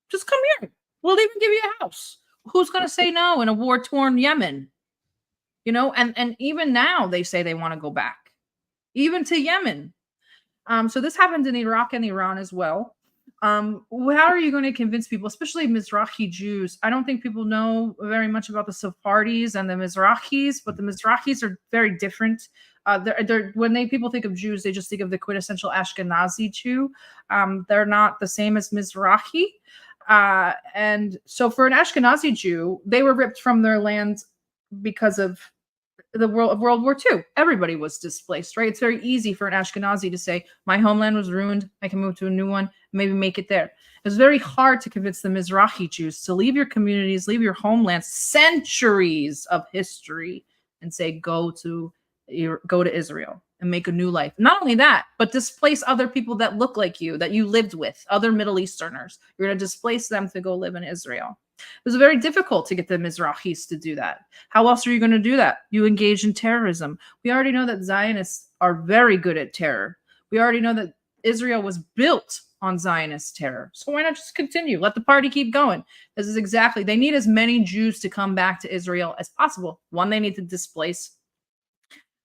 Just come here. We'll even give you a house. Who's going to say no in a war-torn Yemen? And even now they say they want to go back, even to Yemen. So this happened in Iraq and Iran as well. How are you going to convince people, especially Mizrahi Jews? I don't think people know very much about the Sephardi's and the Mizrahis, but the Mizrahis are very different. When people think of Jews, they just think of the quintessential Ashkenazi Jew. They're not the same as Mizrahi. And so for an Ashkenazi Jew, they were ripped from their land because of the World War II. Everybody was displaced, right? It's very easy for an Ashkenazi to say, my homeland was ruined. I can move to a new one, maybe make it there. It's very hard to convince the Mizrahi Jews to leave your communities, leave your homelands, centuries of history, and say, go to Israel and make a new life. Not only that, but displace other people that look like you, that you lived with, other Middle Easterners. You're going to displace them to go live in Israel. It was very difficult to get the Mizrahis to do that. How else are you going to do that? You engage in terrorism. We already know that Zionists are very good at terror. We already know that Israel was built on Zionist terror. So why not just continue? Let the party keep going. This is exactly, they need as many Jews to come back to Israel as possible. One, they need to displace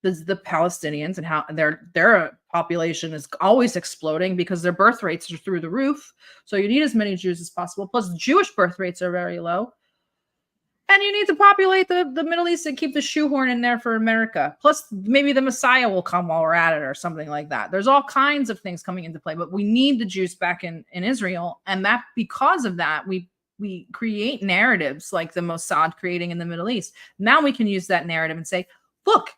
the Palestinians, and how their population is always exploding because their birth rates are through the roof. So you need as many Jews as possible. Plus, Jewish birth rates are very low. And you need to populate the Middle East and keep the shoehorn in there for America. Plus, maybe the Messiah will come while we're at it or something like that. There's all kinds of things coming into play, but we need the Jews back in Israel. And that because of that, we create narratives like the Mossad creating in the Middle East. Now we can use that narrative and say, look,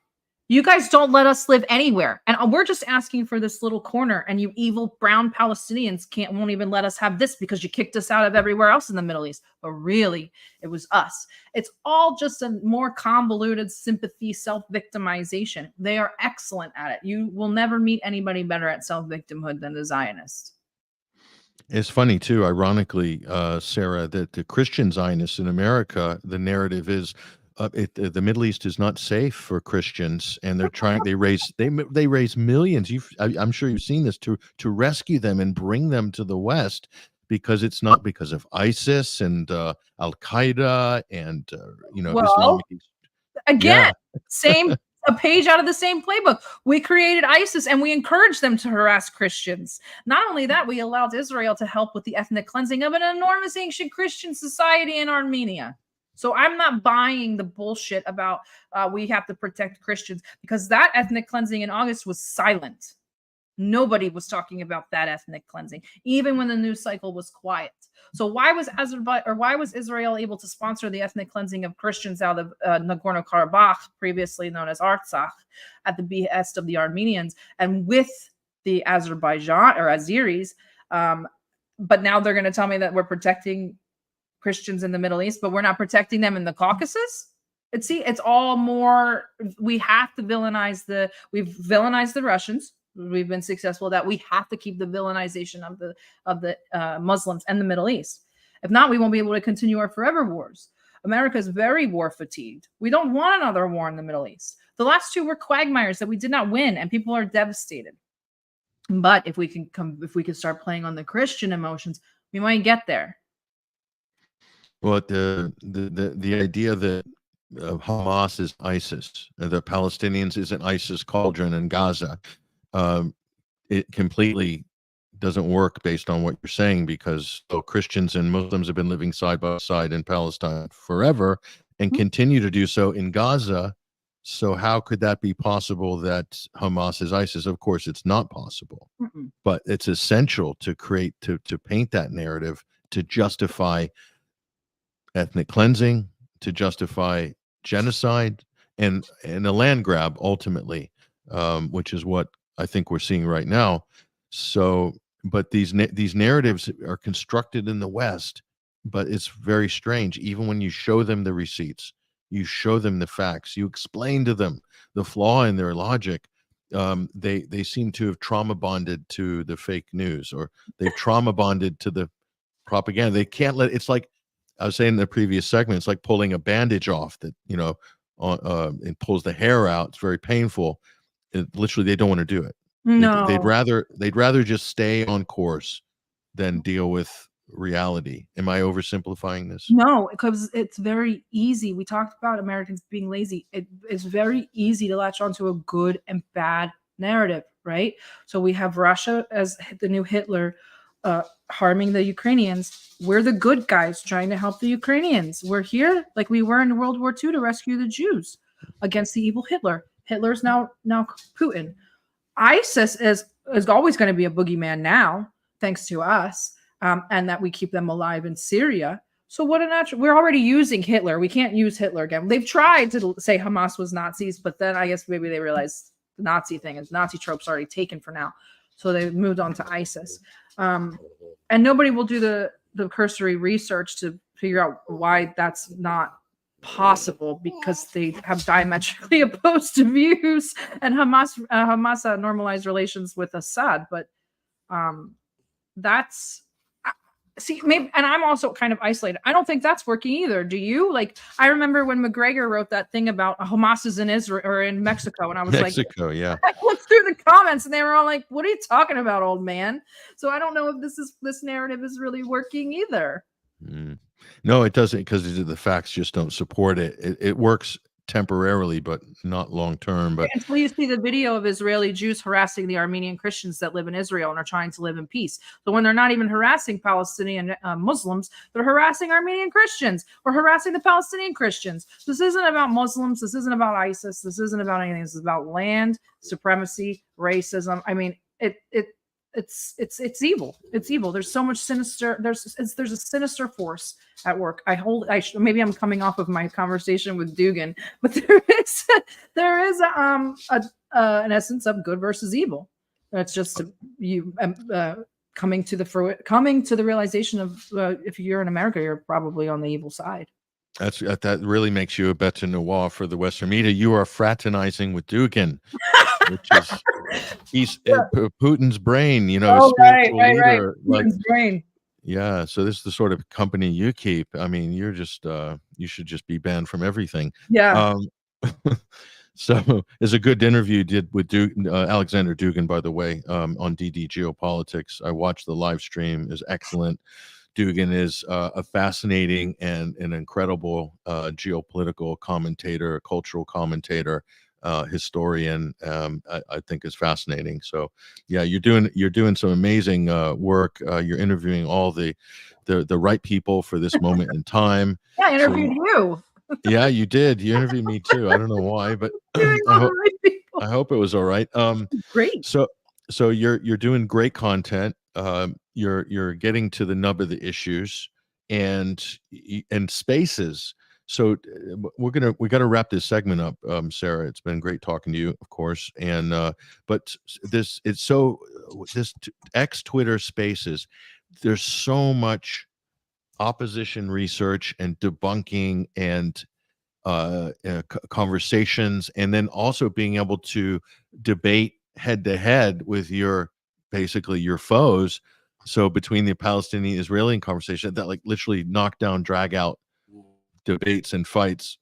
you guys don't let us live anywhere. And we're just asking for this little corner. And you evil brown Palestinians won't even let us have this because you kicked us out of everywhere else in the Middle East. But really, it was us. It's all just a more convoluted sympathy, self-victimization. They are excellent at it. You will never meet anybody better at self-victimhood than the Zionists. It's funny too, ironically, Sarah, that the Christian Zionists in America, the narrative is the Middle East is not safe for Christians, and they're trying. They raise millions. I'm sure you've seen this to rescue them and bring them to the West, because it's not because of ISIS and Al Qaeda and Islamic. Again, same. A page out of the same playbook. We created ISIS and we encouraged them to harass Christians. Not only that, we allowed Israel to help with the ethnic cleansing of an enormous ancient Christian society in Armenia. So I'm not buying the bullshit about we have to protect Christians, because that ethnic cleansing in August was silent. Nobody was talking about that ethnic cleansing, even when the news cycle was quiet. So why was Israel able to sponsor the ethnic cleansing of Christians out of Nagorno-Karabakh, previously known as Artsakh, at the behest of the Armenians, and with the Azerbaijan or Azeris? But now they're going to tell me that we're protecting Christians in the Middle East, but we're not protecting them in the Caucasus. It's all more. We have to we've villainized the Russians. We've been successful at that. We have to keep the villainization of the Muslims and the Middle East. If not, we won't be able to continue our forever wars. America is very war fatigued. We don't want another war in the Middle East. The last two were quagmires that we did not win, and people are devastated. But if we can start playing on the Christian emotions, we might get there. Well, the idea that Hamas is ISIS, the Palestinians is an ISIS cauldron in Gaza, it completely doesn't work based on what you're saying, because Christians and Muslims have been living side by side in Palestine forever and continue to do so in Gaza. So how could that be possible that Hamas is ISIS? Of course, it's not possible. But it's essential to paint that narrative, to justify ethnic cleansing, to justify genocide, and a land grab ultimately, which is what I think we're seeing right now. So, but these narratives are constructed in the West, but it's very strange. Even when you show them the receipts, you show them the facts, you explain to them the flaw in their logic, they seem to have trauma bonded to the fake news, or they've trauma bonded to the propaganda. They can't it's like I was saying in the previous segment, it's like pulling a bandage off that, it pulls the hair out. It's very painful. Literally, they don't want to do it. No, they'd rather just stay on course than deal with reality. Am I oversimplifying this? No, because it's very easy. We talked about Americans being lazy. It's very easy to latch onto a good and bad narrative, right? So we have Russia as the new Hitler, harming the Ukrainians. We're the good guys trying to help the Ukrainians. We're here like we were in World War II to rescue the Jews against the evil Hitler. Hitler's now Putin. ISIS is always going to be a boogeyman now, thanks to us, and that we keep them alive in Syria. So what a natural. We're already using Hitler. We can't use Hitler again. They've tried to say Hamas was Nazis, but then I guess maybe they realized the Nazi thing is Nazi tropes already taken for now. So they moved on to ISIS. And nobody will do the cursory research to figure out why that's not possible, because they have diametrically opposed views, and Hamas normalized relations with Assad. But that's see, maybe, and I'm also kind of isolated. I don't think that's working either. Do you? Like, I remember when McGregor wrote that thing about Hamas is in Israel or in Mexico, and I was Mexico, like, yeah. I looked through the comments, and they were all like, "What are you talking about, old man?" So I don't know if this narrative is really working either. No, it doesn't, because the facts just don't support it. It works temporarily, but not long term. But until you see the video of Israeli Jews harassing the Armenian Christians that live in Israel and are trying to live in peace. So when they're not even harassing Palestinian Muslims, they're harassing Armenian Christians or harassing the Palestinian Christians. This isn't about Muslims. This isn't about ISIS. This isn't about anything. This is about land, supremacy, racism. I mean, it's evil. It's evil. There's so much sinister. There's a sinister force at work. Maybe I'm coming off of my conversation with Dugan, but there is an essence of good versus evil. That's just coming to the realization of if you're in America, you're probably on the evil side. that really makes you a bête noire for the Western media. You are fraternizing with Dugan, which is he's Putin's brain, spiritual leader. Putin's brain. Yeah, so this is the sort of company you keep. I mean, you're just you should just be banned from everything. Yeah. So it's a good interview you did with Alexander Dugan, by the way, on DD Geopolitics. I watched the live stream. Is excellent. Dugan is a fascinating and an incredible geopolitical commentator, cultural commentator, historian. I think is fascinating. So yeah, you're doing some amazing work. You're interviewing all the right people for this moment in time. Yeah, I interviewed you. Yeah, you did. You interviewed me too. I don't know why, but I hope it was all right. Great. So you're doing great content. You're getting to the nub of the issues and spaces. So we got to wrap this segment up, Sarah. It's been great talking to you, of course. And but this X Twitter Spaces, there's so much opposition research and debunking and conversations, and then also being able to debate head to head with basically your foes. So between the Palestinian Israeli conversation, that like literally knockdown, drag out debates and fights.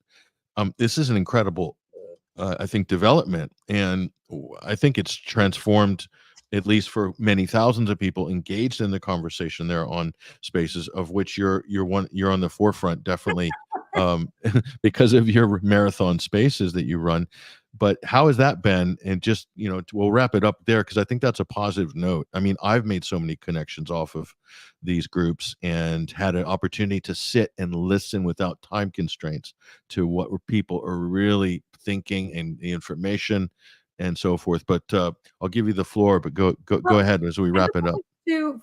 This is an incredible, I think, development, and I think it's transformed, at least for many thousands of people engaged in the conversation there on Spaces, of which you're on the forefront, definitely, because of your marathon Spaces that you run. But how has that been? And just, we'll wrap it up there, because I think that's a positive note. I mean, I've made so many connections off of these groups and had an opportunity to sit and listen without time constraints to what people are really thinking and the information and so forth. But I'll give you the floor, but go ahead as we wrap it up.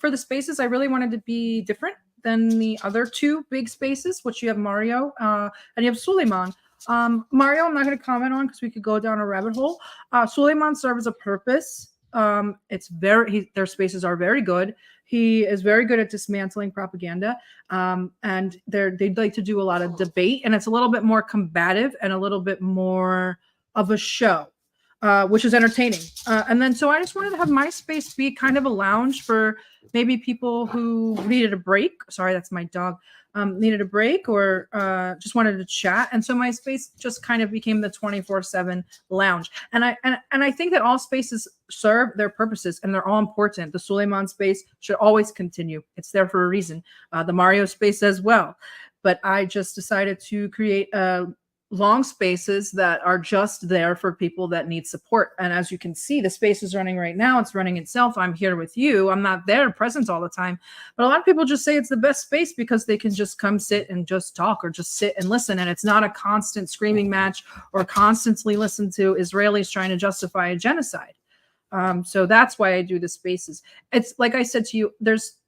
For the Spaces, I really wanted to be different than the other two big Spaces, which you have Mario and you have Suleiman. Mario, I'm not going to comment on because we could go down a rabbit hole. Suleiman serves a purpose. Their Spaces are very good. He is very good at dismantling propaganda, and they'd like to do a lot of debate, and it's a little bit more combative and a little bit more of a show, which is entertaining. And then so I just wanted to have my space be kind of a lounge for maybe people who needed a break. Sorry, that's my dog. Needed a break or just wanted to chat, and so my space just kind of became the 24/7 lounge. And I think that all spaces serve their purposes, and they're all important. The Suleiman space should always continue; it's there for a reason. The Mario space as well, but I just decided to create a long spaces that are just there for people that need support. And as you can see, the space is running right now. It's running itself. I'm here with you. I'm not there present all the time. But a lot of people just say it's the best space because they can just come sit and just talk or just sit and listen. And it's not a constant screaming match or constantly listen to Israelis trying to justify a genocide. So that's why I do the spaces. It's like I said to you, there's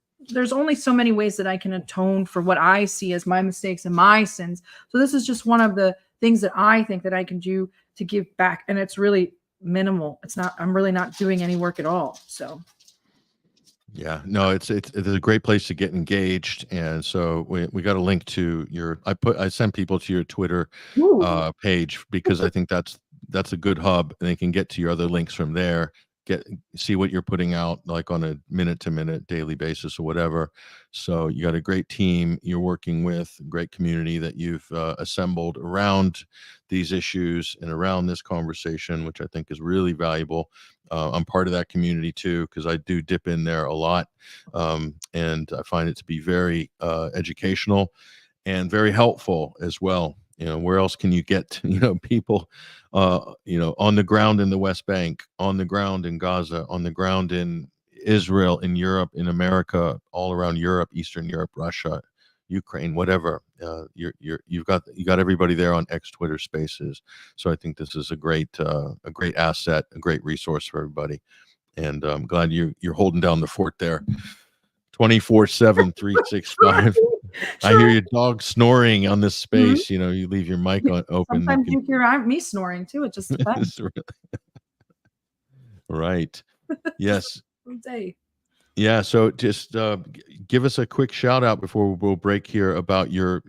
only so many ways that I can atone for what I see as my mistakes and my sins. So this is just one of the things that I think that I can do to give back. And it's really minimal. I'm really not doing any work at all. So. Yeah, no, it's a great place to get engaged. And so we got a link to I sent people to your Twitter page because I think that's a good hub, and they can get to your other links from there. See what you're putting out like on a minute-to-minute daily basis or whatever. So you got a great team you're working with, a great community that you've assembled around these issues and around this conversation, which I think is really valuable. I'm part of that community too, because I do dip in there a lot, and I find it to be very educational and very helpful as well. Where else can you get, people, on the ground in the West Bank, on the ground in Gaza, on the ground in Israel, in Europe, in America, all around Europe, Eastern Europe, Russia, Ukraine, whatever. You've got everybody there on X Twitter Spaces. So I think this is a great asset, a great resource for everybody. And I'm glad you're holding down the fort there, 24/7, 365. I hear your dog snoring on this space. You leave your mic open. Sometimes you hear me snoring too. It just depends. Right. Yes. Day. Yeah. So just give us a quick shout out before we'll break here about your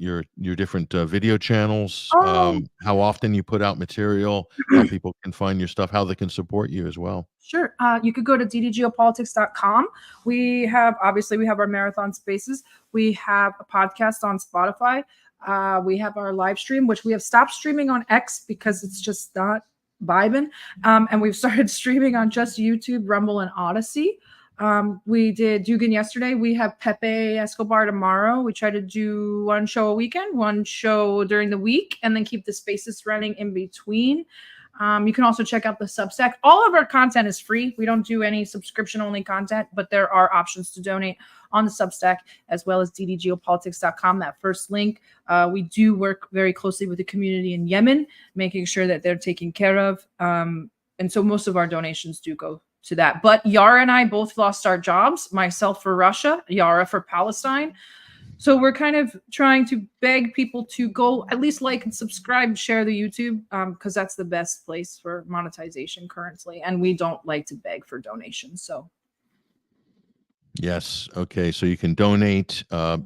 different video channels, how often you put out material, how people can find your stuff, how they can support you as well. Sure. You could go to ddgeopolitics.com. We have our marathon spaces. We have a podcast on Spotify. We have our live stream, which we have stopped streaming on X because it's just not vibing. And we've started streaming on just YouTube, Rumble, and Odyssey. We did Dugan yesterday. We have Pepe Escobar tomorrow. We try to do one show a weekend, one show during the week, and then keep the spaces running in between. You can also check out the Substack. All of our content is free. We don't do any subscription-only content, but there are options to donate on the Substack as well as ddgeopolitics.com, that first link. We do work very closely with the community in Yemen, making sure that they're taken care of. And so most of our donations do go to that. But Yara and I both lost our jobs, myself for Russia, Yara for Palestine. So we're kind of trying to beg people to go at least like and subscribe, share the YouTube, because that's the best place for monetization currently. And we don't like to beg for donations. So. Yes. Okay. So you can donate,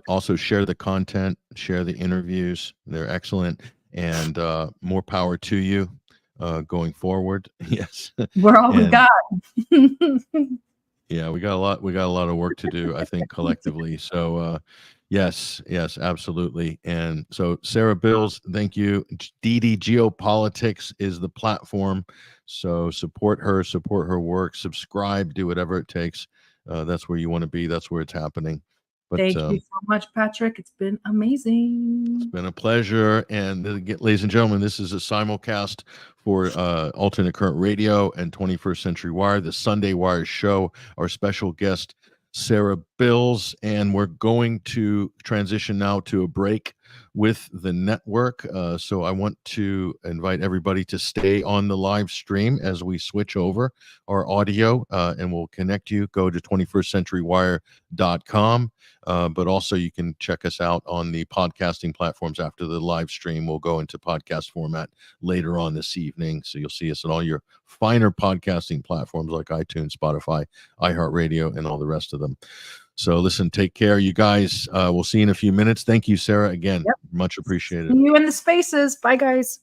also share the content, share the interviews. They're excellent, and more power to you going forward. Yes. We're all we got. Yeah, we got a lot of work to do, I think, collectively. So yes, absolutely. And so Sarah Bils, thank you. DD Geopolitics is the platform. So support her work, subscribe, do whatever it takes. That's where you want to be. That's where it's happening. But, thank you so much, Patrick. It's been amazing. It's been a pleasure. And ladies and gentlemen, this is a simulcast for Alternate Current Radio and 21st Century Wire, the Sunday Wire show. Our special guest, Sarah Bils, and we're going to transition now to a break with the network. So I want to invite everybody to stay on the live stream as we switch over our audio, and we'll connect you. Go to 21stcenturywire.com, but also you can check us out on the podcasting platforms after the live stream. We'll go into podcast format later on this evening. So you'll see us on all your finer podcasting platforms like iTunes, Spotify, iHeartRadio, and all the rest of them. So listen, take care, you guys. We'll see you in a few minutes. Thank you, Sarah, again. Yep. Much appreciated. See you in the spaces. Bye, guys.